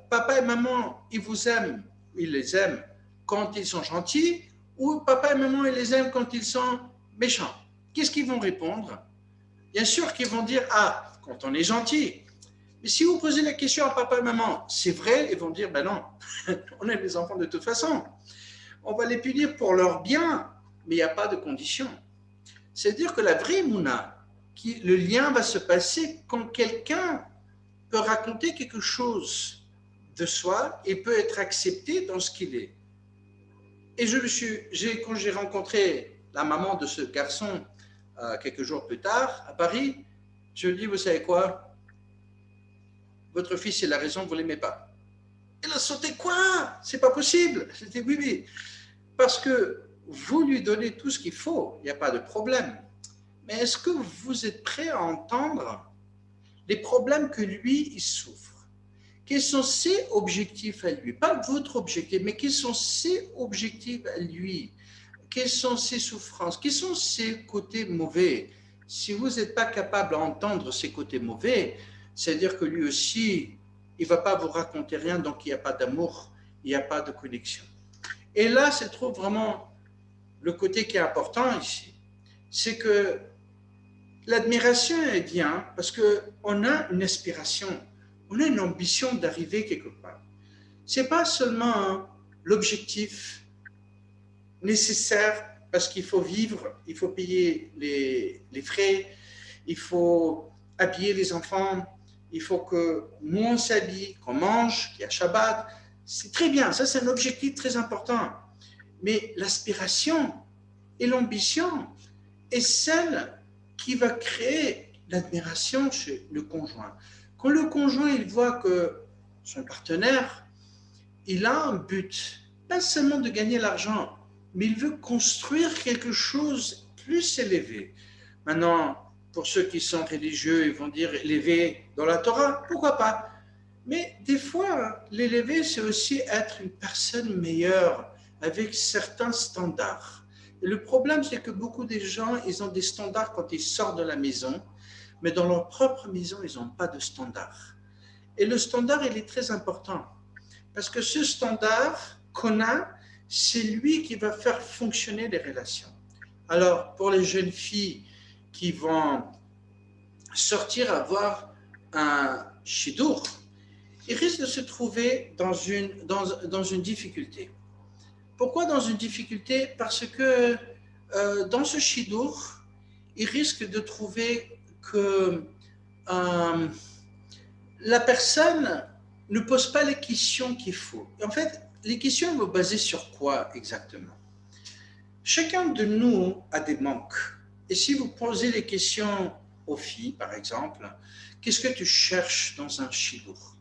papa et maman, ils vous aiment, ils les aiment quand ils sont gentils, ou papa et maman, ils les aiment quand ils sont méchants? Qu'est-ce qu'ils vont répondre? Bien sûr qu'ils vont dire, ah, quand on est gentil. Mais si vous posez la question à papa et maman, c'est vrai, ils vont dire, ben non, on aime les enfants de toute façon. On va les punir pour leur bien, mais il n'y a pas de condition. C'est-à-dire que la vraie mouna, le lien va se passer quand quelqu'un peut raconter quelque chose de soi et peut être accepté dans ce qu'il est. Et quand j'ai rencontré la maman de ce garçon quelques jours plus tard à Paris, je lui ai dit, vous savez quoi? Votre fils, il a raison, vous ne l'aimez pas. Elle a sauté, quoi? C'est pas possible. J'ai dit, oui, oui. Parce que vous lui donnez tout ce qu'il faut, il n'y a pas de problème. Mais est-ce que vous êtes prêt à entendre les problèmes que lui, il souffre? Quels sont ses objectifs à lui? Pas votre objectif, mais quels sont ses objectifs à lui? Quelles sont ses souffrances? Quels sont ses côtés mauvais? Si vous n'êtes pas capable d'entendre ses côtés mauvais, c'est-à-dire que lui aussi, il ne va pas vous raconter rien, donc il n'y a pas d'amour, il n'y a pas de connexion. Et là se trouve vraiment le côté qui est important ici. C'est que l'admiration est bien parce qu'on a une aspiration, on a une ambition d'arriver quelque part. Ce n'est pas seulement l'objectif nécessaire parce qu'il faut vivre, il faut payer les frais, il faut habiller les enfants, il faut que nous on s'habille, qu'on mange, qu'il y a Shabbat. C'est très bien, ça c'est un objectif très important. Mais l'aspiration et l'ambition est celle qui va créer l'admiration chez le conjoint. Quand le conjoint il voit que son partenaire, il a un but, pas seulement de gagner l'argent, mais il veut construire quelque chose plus élevé. Maintenant, pour ceux qui sont religieux, ils vont dire élevé dans la Torah, pourquoi pas? Mais des fois, l'élevé, c'est aussi être une personne meilleure avec certains standards. Et le problème, c'est que beaucoup de gens, ils ont des standards quand ils sortent de la maison, mais dans leur propre maison, ils n'ont pas de standard. Et le standard, il est très important. Parce que ce standard qu'on a, c'est lui qui va faire fonctionner les relations. Alors, pour les jeunes filles qui vont sortir avoir un shidur, ils risquent de se trouver dans une difficulté. Pourquoi dans une difficulté? Parce que dans ce shidur, ils risquent de trouver que la personne ne pose pas les questions qu'il faut. Et en fait, les questions vont baser sur quoi exactement? Chacun de nous a des manques. Et si vous posez les questions aux filles, par exemple, qu'est-ce que tu cherches dans un shidur?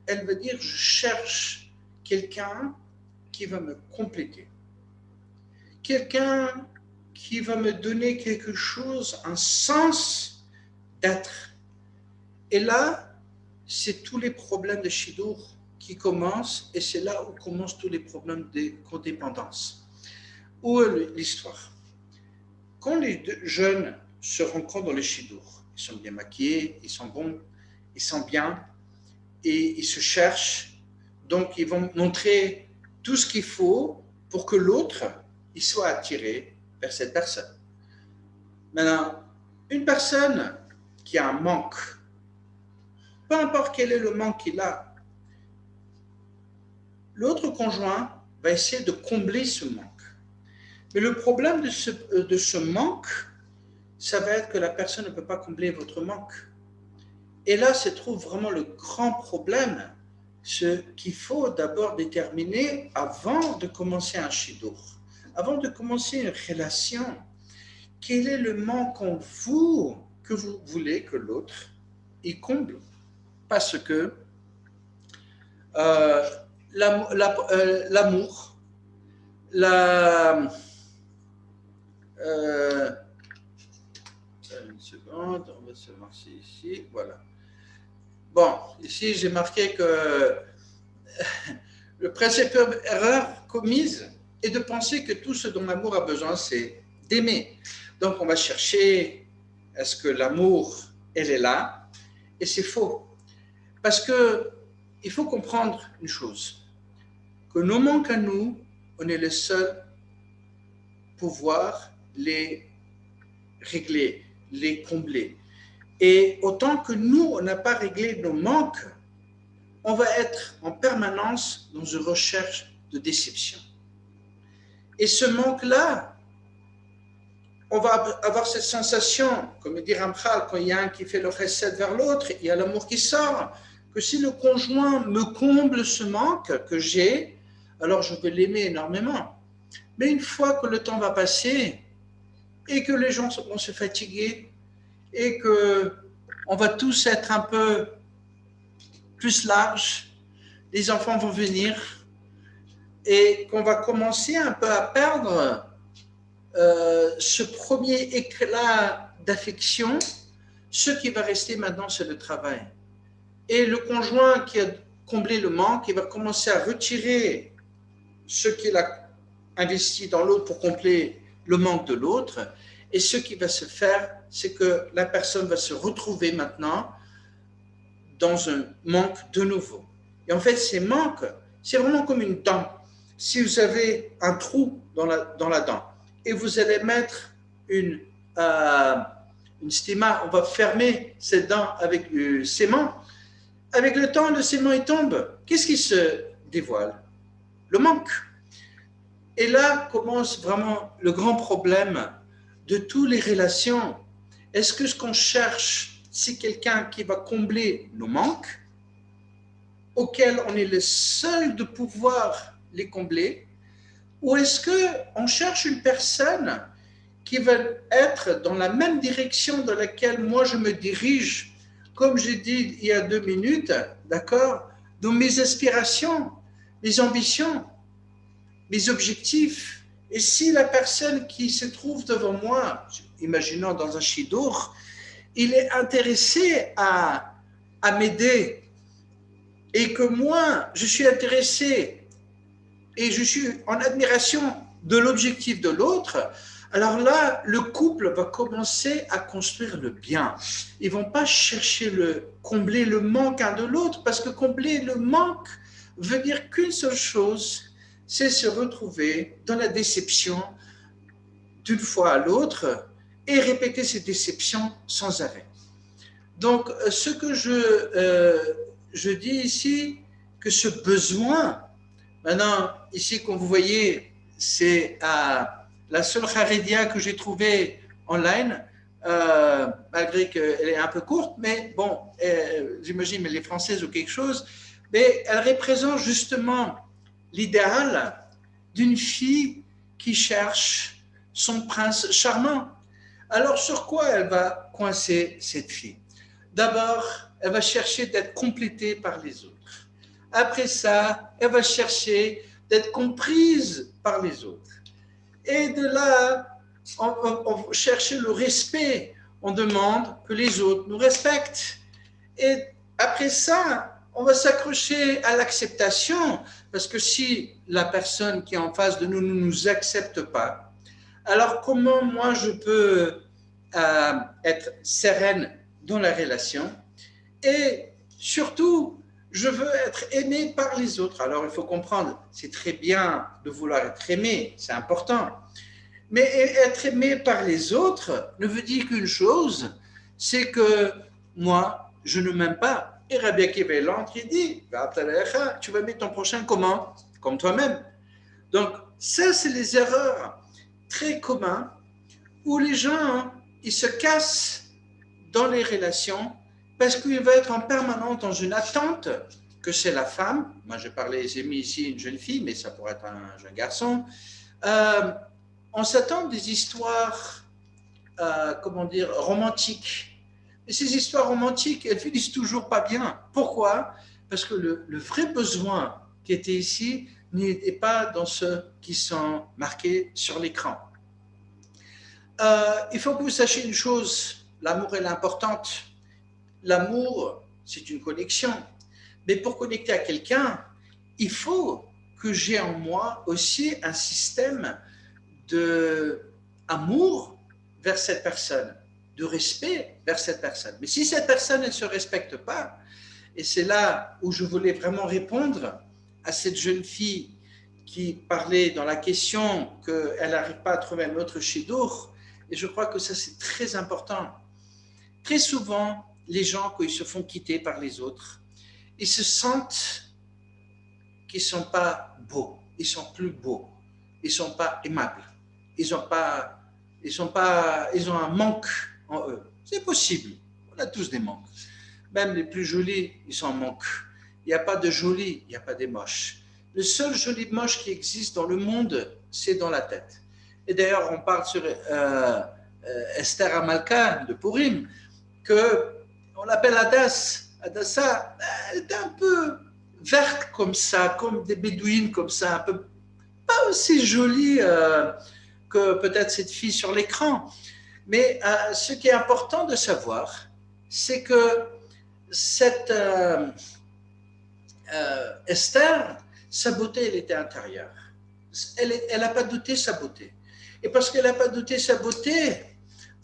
Elle va dire, je cherche quelqu'un qui va me compléter. Quelqu'un qui va me donner quelque chose, un sens d'être. Et là, c'est tous les problèmes de shidur qui commencent, et c'est là où commencent tous les problèmes de codépendance. Où est l'histoire? Quand les deux jeunes se rencontrent dans le shidur, ils sont bien maquillés, ils sont bons, ils sont bien, et ils se cherchent, donc ils vont montrer tout ce qu'il faut pour que l'autre il soit attiré vers cette personne. Maintenant, une personne qui a un manque, peu importe quel est le manque qu'il a, l'autre conjoint va essayer de combler ce manque. Mais le problème de ce manque, ça va être que la personne ne peut pas combler votre manque. Et là se trouve vraiment le grand problème, ce qu'il faut d'abord déterminer avant de commencer un shidur, avant de commencer une relation. Quel est le manque en vous que vous voulez que l'autre y comble? Parce que l'amour, une seconde, on va se lancer ici, voilà. Bon, ici j'ai marqué que le principal erreur commise est de penser que tout ce dont l'amour a besoin, c'est d'aimer. Donc on va chercher, est-ce que l'amour, elle est là? Et c'est faux. Parce que il faut comprendre une chose, que nos manques à nous, on est les seuls pouvoir les régler, les combler. Et autant que nous, on n'a pas réglé nos manques, on va être en permanence dans une recherche de déception. Et ce manque-là, on va avoir cette sensation, comme dit Ramchal, quand il y a un qui fait le chesed vers l'autre, il y a l'amour qui sort, que si le conjoint me comble ce manque que j'ai, alors je vais l'aimer énormément. Mais une fois que le temps va passer et que les gens vont se fatiguer et qu'on va tous être un peu plus larges, les enfants vont venir et qu'on va commencer un peu à perdre ce premier éclat d'affection, ce qui va rester maintenant, c'est le travail. Et le conjoint qui a comblé le manque, il va commencer à retirer ce qu'il a investi dans l'autre pour combler le manque de l'autre. Et ce qui va se faire, c'est que la personne va se retrouver maintenant dans un manque de nouveau. Et en fait, ces manques, c'est vraiment comme une dent. Si vous avez un trou dans la dent et vous allez mettre une stima, on va fermer cette dent avec du ciment. Avec le temps, le ciment il tombe. Qu'est-ce qui se dévoile? Le manque. Et là commence vraiment le grand problème de toutes les relations. Est-ce que ce qu'on cherche, c'est quelqu'un qui va combler nos manques, auxquels on est le seul de pouvoir les combler, ou est-ce qu'on cherche une personne qui va être dans la même direction dans laquelle moi je me dirige, comme j'ai dit il y a 2 minutes, d'accord, dans mes aspirations, mes ambitions, mes objectifs. Et si la personne qui se trouve devant moi, imaginons dans un shidur, il est intéressé à m'aider et que moi, je suis intéressé et je suis en admiration de l'objectif de l'autre, alors là, le couple va commencer à construire le bien. Ils ne vont pas chercher combler le manque un de l'autre, parce que combler le manque veut dire qu'une seule chose, c'est se retrouver dans la déception d'une fois à l'autre et répéter ces déceptions sans arrêt. Donc, ce que je dis ici, que ce besoin, maintenant, ici, comme vous voyez, c'est la seule Haredia que j'ai trouvée online, malgré qu'elle est un peu courte, mais bon, j'imagine qu'elle est française ou quelque chose, mais elle représente justement l'idéal d'une fille qui cherche son prince charmant. Alors, sur quoi elle va coincer cette fille? D'abord, elle va chercher d'être complétée par les autres. Après ça, elle va chercher d'être comprise par les autres. Et de là, on cherche le respect. On demande que les autres nous respectent. Et après ça, on va s'accrocher à l'acceptation, parce que si la personne qui est en face de nous ne nous accepte pas, alors comment moi je peux être sereine dans la relation? Et surtout, je veux être aimé par les autres. Alors il faut comprendre, c'est très bien de vouloir être aimé, c'est important. Mais être aimé par les autres ne veut dire qu'une chose, c'est que moi, je ne m'aime pas. Et Rabbi Akiva l'entre, il dit, tu vas aimer ton prochain comment? Comme toi-même. Donc, ça, c'est les erreurs. très commun où les gens, ils se cassent dans les relations parce qu'ils vont être en permanence dans une attente que c'est la femme. Moi, j'ai mis ici une jeune fille, mais ça pourrait être un jeune garçon. On s'attend des histoires, romantiques. Et ces histoires romantiques, elles finissent toujours pas bien. Pourquoi? Parce que le vrai besoin qui était ici n'était pas dans ceux qui sont marqués sur l'écran. Il faut que vous sachiez une chose, l'amour est importante. L'amour, c'est une connexion. Mais pour connecter à quelqu'un, il faut que j'ai en moi aussi un système d'amour vers cette personne, de respect vers cette personne. Mais si cette personne ne se respecte pas, et c'est là où je voulais vraiment répondre à cette jeune fille qui parlait dans la question qu'elle n'arrive pas à trouver un autre shidduch, et je crois que ça c'est très important. Très souvent, les gens, quand ils se font quitter par les autres, ils se sentent qu'ils ne sont pas beaux, ils sont plus beaux, ils ne sont pas aimables, ils ont un manque en eux. C'est possible, on a tous des manques. Même les plus jolis, ils sont en manque. Il n'y a pas de jolis, il n'y a pas des moches. Le seul joli moche qui existe dans le monde, c'est dans la tête. Et d'ailleurs, on parle sur Esther Amalka de Purim, qu'on l'appelle Hadassah, elle est un peu verte comme ça, comme des bédouines comme ça, un peu pas aussi jolie que peut-être cette fille sur l'écran. Mais ce qui est important de savoir, c'est que cette Esther, sa beauté, elle était intérieure. Elle n'a pas douté sa beauté. Et parce qu'elle n'a pas douté sa beauté,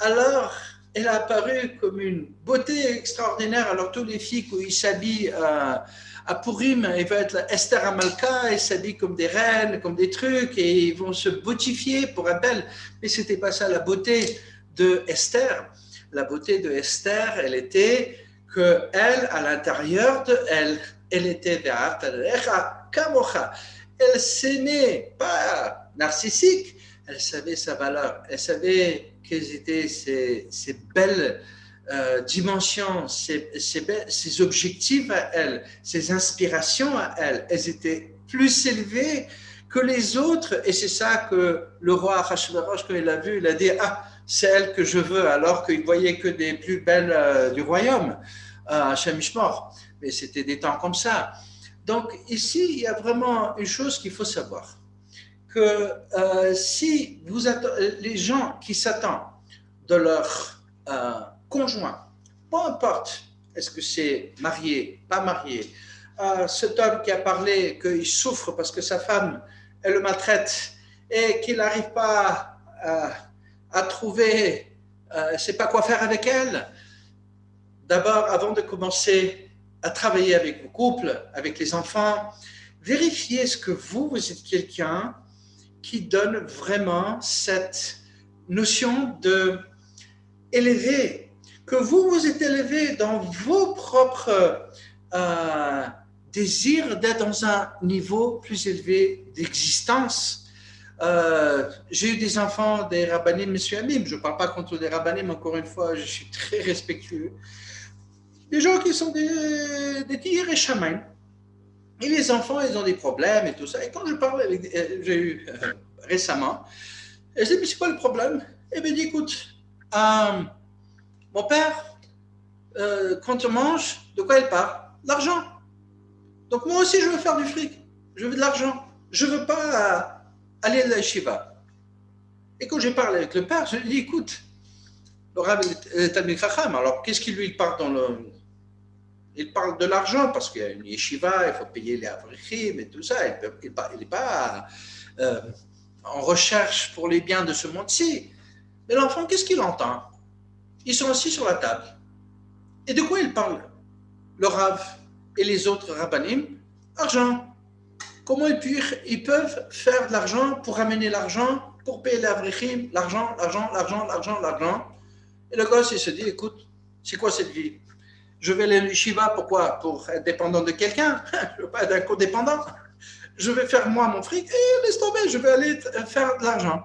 alors elle a apparu comme une beauté extraordinaire. Alors, toutes les filles qui s'habillent à Purim, elles vont être Esther Amalka, elles s'habillent comme des reines, comme des trucs, et ils vont se beautifier pour un bel. Mais ce n'était pas ça la beauté de Esther. La beauté de Esther, elle était qu'elle, à l'intérieur de elle, elle était kamocha. Elle s'aimait, pas narcissique, elle savait sa valeur, elle savait quelles étaient ses belles dimensions, ses objectifs à elle, ses inspirations à elle. Elles étaient plus élevées que les autres, et c'est ça que le roi Achashverosh, quand il l'a vu, il a dit « Ah, c'est elle que je veux », alors qu'il ne voyait que des plus belles du royaume, Hashem Yishmor. Mais c'était des temps comme ça. Donc ici, il y a vraiment une chose qu'il faut savoir, que si les gens qui s'attendent de leur conjoint, peu importe, est-ce que c'est marié, pas marié, cet homme qui a parlé qu'il souffre parce que sa femme, elle le maltraite et qu'il n'arrive pas à trouver, ne sait pas quoi faire avec elle, d'abord, avant de commencer à travailler avec vos couples, avec les enfants, vérifiez est-ce que vous êtes quelqu'un qui donne vraiment cette notion d'élever, que vous êtes élevé dans vos propres désirs d'être dans un niveau plus élevé d'existence. J'ai eu des enfants des rabbanim, monsieur Amim, je ne parle pas contre des rabbanim, encore une fois, je suis très respectueux. Des gens qui sont des tigres et chamans. Et les enfants, ils ont des problèmes et tout ça. Et quand je parle avec, j'ai eu récemment, je dis, mais c'est quoi le problème? Et il me dit, écoute, mon père, quand on mange, de quoi il parle? L'argent. Donc moi aussi, je veux faire du fric. Je veux de l'argent. Je ne veux pas aller à la yeshiva. Et quand je parle avec le père, je lui dis, écoute, le Rav est Talmid Chacham, alors qu'est-ce qu'il lui parle dans le... Il parle de l'argent parce qu'il y a une yeshiva, il faut payer les avrichim et tout ça. Il n'est pas en recherche pour les biens de ce monde-ci. Mais l'enfant, qu'est-ce qu'il entend? Ils sont assis sur la table. Et de quoi ils parlent? Le Rav et les autres rabbanim? Argent. Comment ils peuvent faire de l'argent pour ramener l'argent, pour payer les avrichim? L'argent. Et le gosse, il se dit, écoute, c'est quoi cette vie? Je vais aller à l'yeshiva, pourquoi? Pour être dépendant de quelqu'un? Je ne veux pas être un codépendant. Je vais faire moi mon fric et laisse tomber, je vais aller faire de l'argent.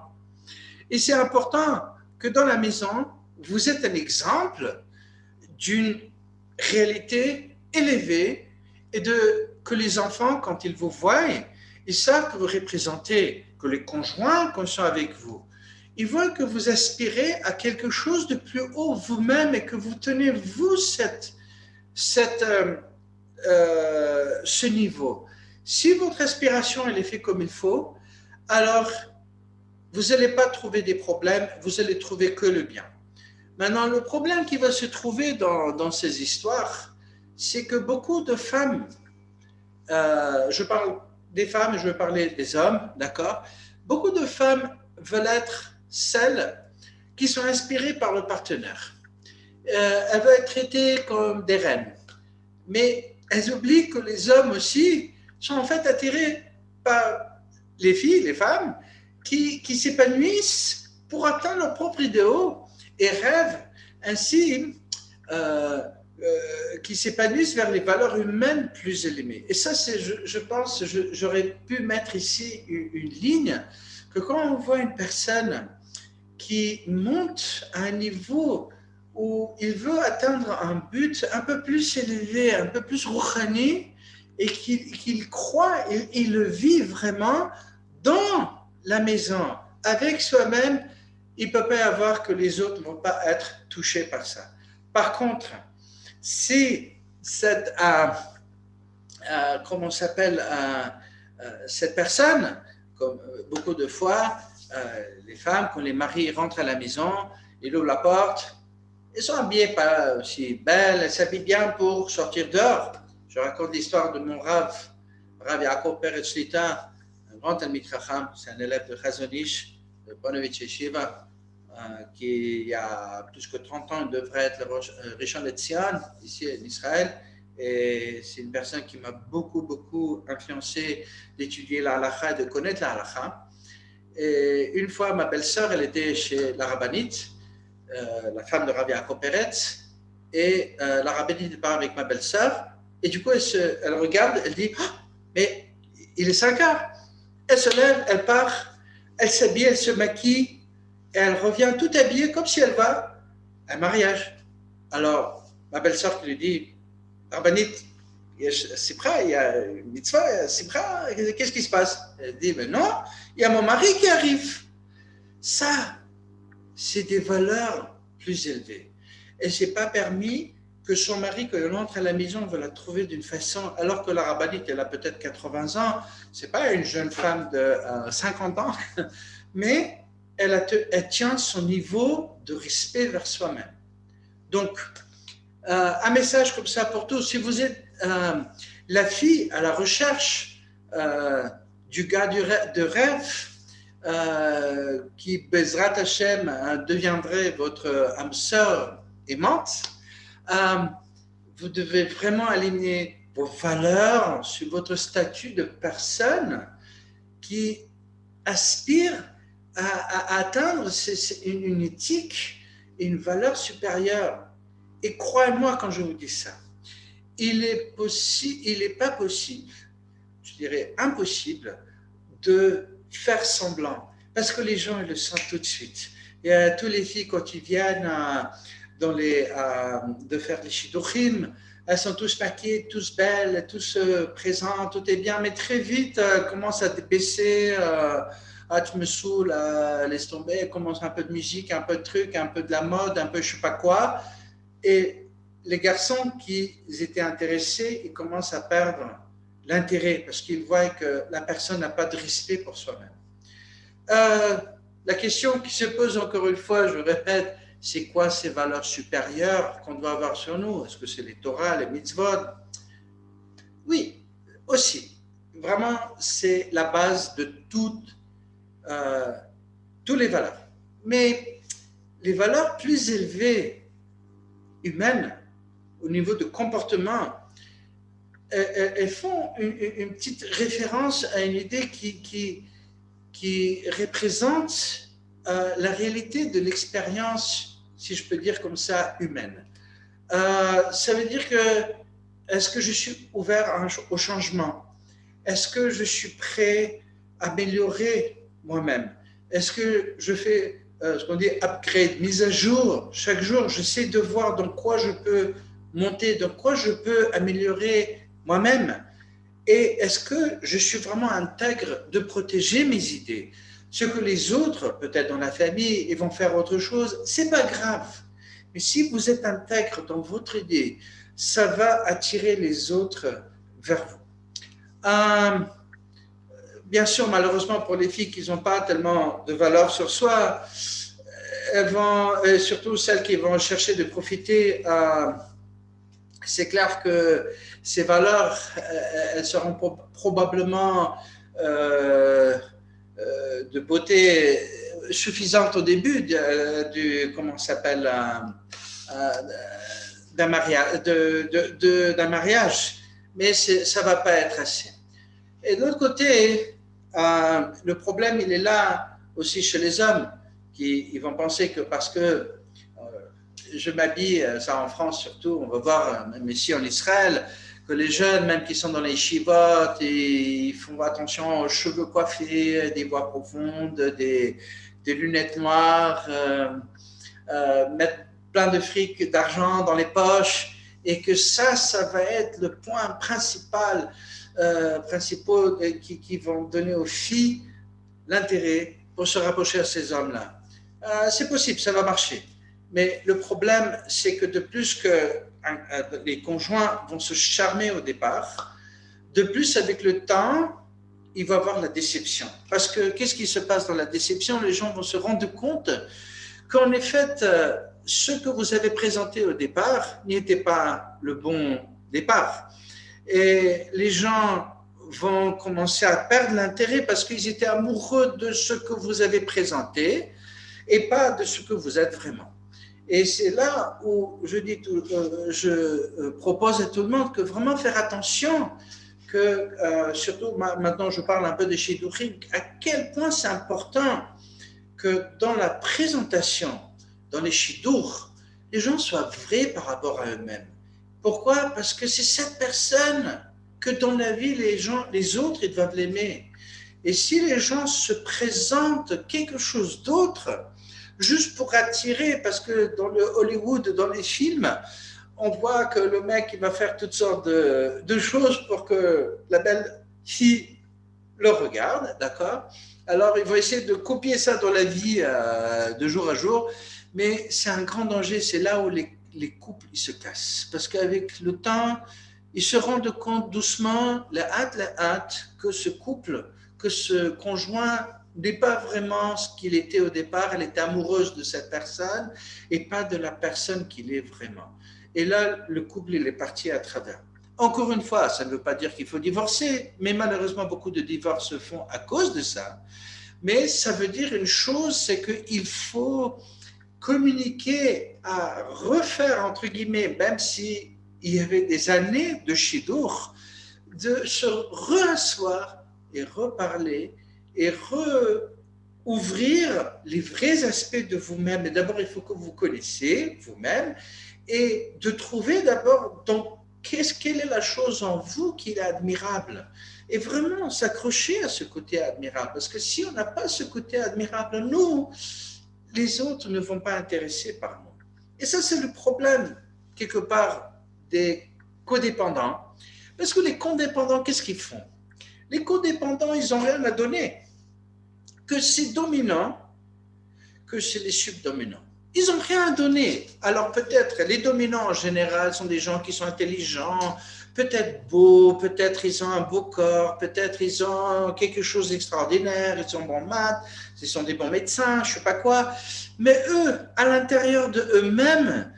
Et c'est important que dans la maison, vous êtes un exemple d'une réalité élevée et que les enfants, quand ils vous voient, ils savent que vous représentez, que les conjoints qui sont avec vous, ils voient que vous aspirez à quelque chose de plus haut vous-même et que vous tenez, vous, ce niveau. Si votre aspiration elle est faite comme il faut, alors vous n'allez pas trouver des problèmes, vous allez trouver que le bien. Maintenant, le problème qui va se trouver dans ces histoires, c'est que beaucoup de femmes, je parle des femmes et je veux parler des hommes, d'accord? Beaucoup de femmes veulent être celles qui sont inspirées par le partenaire. Elles veulent être traitées comme des reines. Mais elles oublient que les hommes aussi sont en fait attirés par les filles, les femmes, qui s'épanouissent pour atteindre leurs propres idéaux et rêvent ainsi qui s'épanouissent vers les valeurs humaines plus élevées. Et ça, je pense, j'aurais pu mettre ici une ligne, que quand on voit une personne qui monte à un niveau où il veut atteindre un but un peu plus élevé, un peu plus rouhani, et qu'il croit et il le vit vraiment dans la maison, avec soi-même, il ne peut pas y avoir que les autres ne vont pas être touchés par ça. Par contre, si cette, comment s'appelle, cette personne, comme beaucoup de fois, les femmes, quand les maris rentrent à la maison, ils ouvrent la porte, elles sont habillées pas aussi belles, elles s'habillent bien pour sortir dehors. Je raconte l'histoire de mon Rav Yaakov Peretz Shlita, un grand Talmid Chacham, c'est un élève de Chazon Ish, de Ponevezh Yeshiva, qui il y a plus que 30 ans, il devrait être le Rishon LeZion, ici en Israël. Et c'est une personne qui m'a beaucoup influencé d'étudier la halakha et de connaître la halakha. Et une fois, ma belle-sœur, elle était chez la rabbinite, la femme de Rav Yaakov Peretz, et la rabbinite part avec ma belle-sœur, et du coup, elle regarde, elle dit, oh, mais il est 5 heures. Elle se lève, elle part, elle s'habille, elle se maquille, et elle revient tout habillée comme si elle va à un mariage. Alors, ma belle-sœur qui lui dit, rabbinite, Sipra, il y a une mitzvah, Sipra, qu'est-ce qui se passe? Elle dit, mais non, il y a mon mari qui arrive. Ça, c'est des valeurs plus élevées. Et ce n'est pas permis que son mari, quand il entre à la maison, va la trouver d'une façon, alors que la rabbinite, elle a peut-être 80 ans, ce n'est pas une jeune femme de 50 ans, mais elle tient son niveau de respect vers soi-même. Donc, un message comme ça pour tous, si vous êtes la fille à la recherche du gars de rêve, qui, Bezrat Hashem, deviendrait votre âme sœur aimante, vous devez vraiment aligner vos valeurs sur votre statut de personne qui aspire à atteindre une éthique et une valeur supérieure. Et croyez-moi quand je vous dis ça, il n'est pas possible, je dirais impossible, de faire semblant, parce que les gens ils le sentent tout de suite. Et toutes les filles quand ils viennent de faire les shidduchim, elles sont tous maquillées, tous belles, tous présentes, tout est bien, mais très vite commence à baisser, tu me saoules, laisse tomber, commence un peu de musique, un peu de truc, un peu de la mode, un peu je sais pas quoi, et les garçons qui étaient intéressés, ils commencent à perdre l'intérêt parce qu'ils voient que la personne n'a pas de respect pour soi-même. La question qui se pose encore une fois, je répète, c'est quoi ces valeurs supérieures qu'on doit avoir sur nous? Est-ce que c'est les Torah, les mitzvot? Oui, aussi. Vraiment, c'est la base de toutes les valeurs. Mais les valeurs plus élevées humaines, au niveau de comportement, elles font une petite référence à une idée qui représente la réalité de l'expérience, si je peux dire comme ça, humaine. Ça veut dire que, est-ce que je suis ouvert au changement? Est-ce que je suis prêt à améliorer moi-même? Est-ce que je fais ce qu'on dit upgrade, mise à jour? Chaque jour, j'essaie de voir dans quoi je peux monter, dans quoi je peux améliorer moi-même. Et est-ce que je suis vraiment intègre de protéger mes idées? Ce que les autres, peut-être dans la famille, ils vont faire autre chose, c'est pas grave. Mais si vous êtes intègre dans votre idée, ça va attirer les autres vers vous. Euh, Bien sûr, malheureusement pour les filles qui n'ont pas tellement de valeur sur soi, elles vont, surtout celles qui vont chercher de profiter, c'est clair que ces valeurs, elles seront probablement euh, de beauté suffisante au début du comment s'appelle d'un mariage, d'un mariage, mais ça va pas être assez. Et de l'autre côté, le problème, il est là aussi chez les hommes, qui ils vont penser que parce que je m'habille, ça en France surtout, on va voir, même ici en Israël, que les jeunes, même qui sont dans les chivotes, ils font attention aux cheveux coiffés, des voix profondes, des lunettes noires, mettre plein de fric, d'argent dans les poches, et que ça va être le point principal, principaux qui vont donner aux filles l'intérêt pour se rapprocher à ces hommes-là. C'est possible, ça va marcher. Mais le problème, c'est que de plus que les conjoints vont se charmer au départ, de plus avec le temps, il va y avoir la déception. Parce que qu'est-ce qui se passe dans la déception? Les gens vont se rendre compte qu'en effet, ce que vous avez présenté au départ n'était pas le bon départ. Et les gens vont commencer à perdre l'intérêt parce qu'ils étaient amoureux de ce que vous avez présenté et pas de ce que vous êtes vraiment. Et c'est là où je propose à tout le monde que vraiment faire attention, que surtout maintenant je parle un peu de Shidduchim, à quel point c'est important que dans la présentation, dans les Shidduch, les gens soient vrais par rapport à eux-mêmes. Pourquoi? Parce que c'est cette personne que dans la vie, les autres, ils doivent l'aimer. Et si les gens se présentent quelque chose d'autre, juste pour attirer, parce que dans le Hollywood, dans les films, on voit que le mec, il va faire toutes sortes de choses pour que la belle fille le regarde, d'accord? Alors, il va essayer de copier ça dans la vie de jour à jour, mais c'est un grand danger, c'est là où les couples ils se cassent. Parce qu'avec le temps, ils se rendent compte doucement, la hâte, que ce couple, que ce conjoint n'est pas vraiment ce qu'il était au départ. Elle était amoureuse de cette personne et pas de la personne qu'il est vraiment. Et là, le couple, il est parti à travers. Encore une fois, ça ne veut pas dire qu'il faut divorcer, mais malheureusement, beaucoup de divorces se font à cause de ça. Mais ça veut dire une chose, c'est qu'il faut communiquer à refaire, entre guillemets, même si il y avait des années de Shidour, de se réasseoir et reparler et ouvrir les vrais aspects de vous-même. Et d'abord, il faut que vous connaissiez vous-même et de trouver d'abord quelle est la chose en vous qui est admirable. Et vraiment s'accrocher à ce côté admirable. Parce que si on n'a pas ce côté admirable, nous, les autres ne vont pas intéresser par nous. Et ça, c'est le problème, quelque part, des codépendants. Parce que les codépendants, qu'est-ce qu'ils font? Les codépendants, ils n'ont rien à donner. Que c'est dominant, que c'est les subdominants. Ils n'ont rien à donner. Alors peut-être, les dominants en général sont des gens qui sont intelligents, peut-être beaux, peut-être ils ont un beau corps, peut-être ils ont quelque chose d'extraordinaire, ils sont bons en maths, ils sont des bons médecins, je ne sais pas quoi. Mais eux, à l'intérieur de eux-mêmes,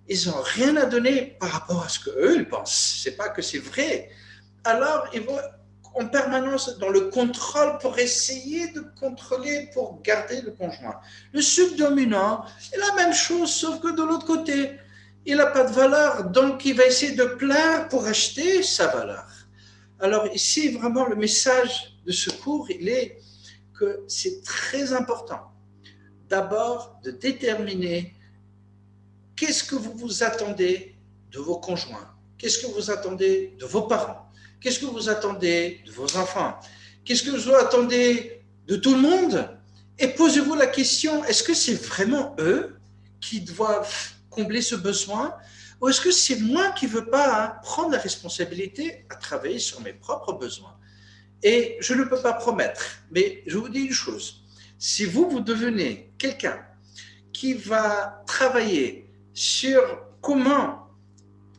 ils n'ont rien à donner par rapport à ce qu'eux, ils pensent. Ce n'est pas que c'est vrai. Alors, ils vont en permanence dans le contrôle pour essayer de contrôler, pour garder le conjoint. Le subdominant est la même chose, sauf que de l'autre côté, il n'a pas de valeur, donc il va essayer de plaire pour acheter sa valeur. Alors ici, vraiment, le message de ce cours, il est que c'est très important, d'abord, de déterminer qu'est-ce que vous vous attendez de vos conjoints, qu'est-ce que vous attendez de vos parents, qu'est-ce que vous attendez de vos enfants, qu'est-ce que vous attendez de tout le monde, Et posez-vous la question, est-ce que c'est vraiment eux qui doivent combler ce besoin ou est-ce que c'est moi qui ne veux pas prendre la responsabilité à travailler sur mes propres besoins? Et je ne peux pas promettre, mais je vous dis une chose, si vous, vous devenez quelqu'un qui va travailler sur comment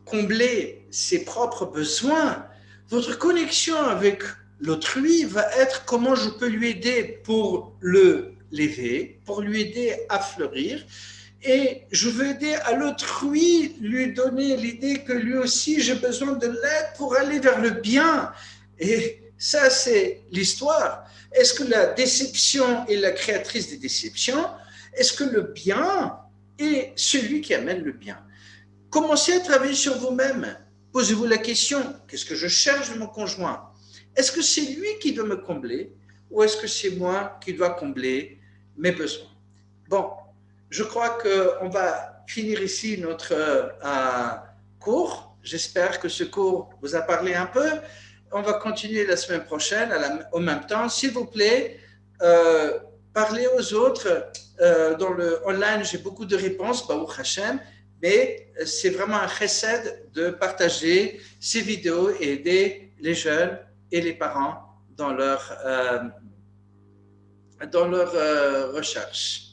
combler ses propres besoins, votre connexion avec l'autrui va être comment je peux lui aider pour le l'élever, pour lui aider à fleurir. Et je veux aider à l'autrui, lui donner l'idée que lui aussi, j'ai besoin de l'aide pour aller vers le bien. Et ça, c'est l'histoire. Est-ce que la déception est la créatrice des déceptions? Est-ce que le bien est celui qui amène le bien? Commencez à travailler sur vous-même. Posez-vous la question, qu'est-ce que je cherche de mon conjoint? Est-ce que c'est lui qui doit me combler ou est-ce que c'est moi qui dois combler mes besoins? Bon, je crois qu'on va finir ici notre cours. J'espère que ce cours vous a parlé un peu. On va continuer la semaine prochaine au même temps. S'il vous plaît, parlez aux autres. Dans le online, j'ai beaucoup de réponses, Baruch Hashem, mais c'est vraiment un chesed de partager ces vidéos et aider les jeunes et les parents dans leur recherche.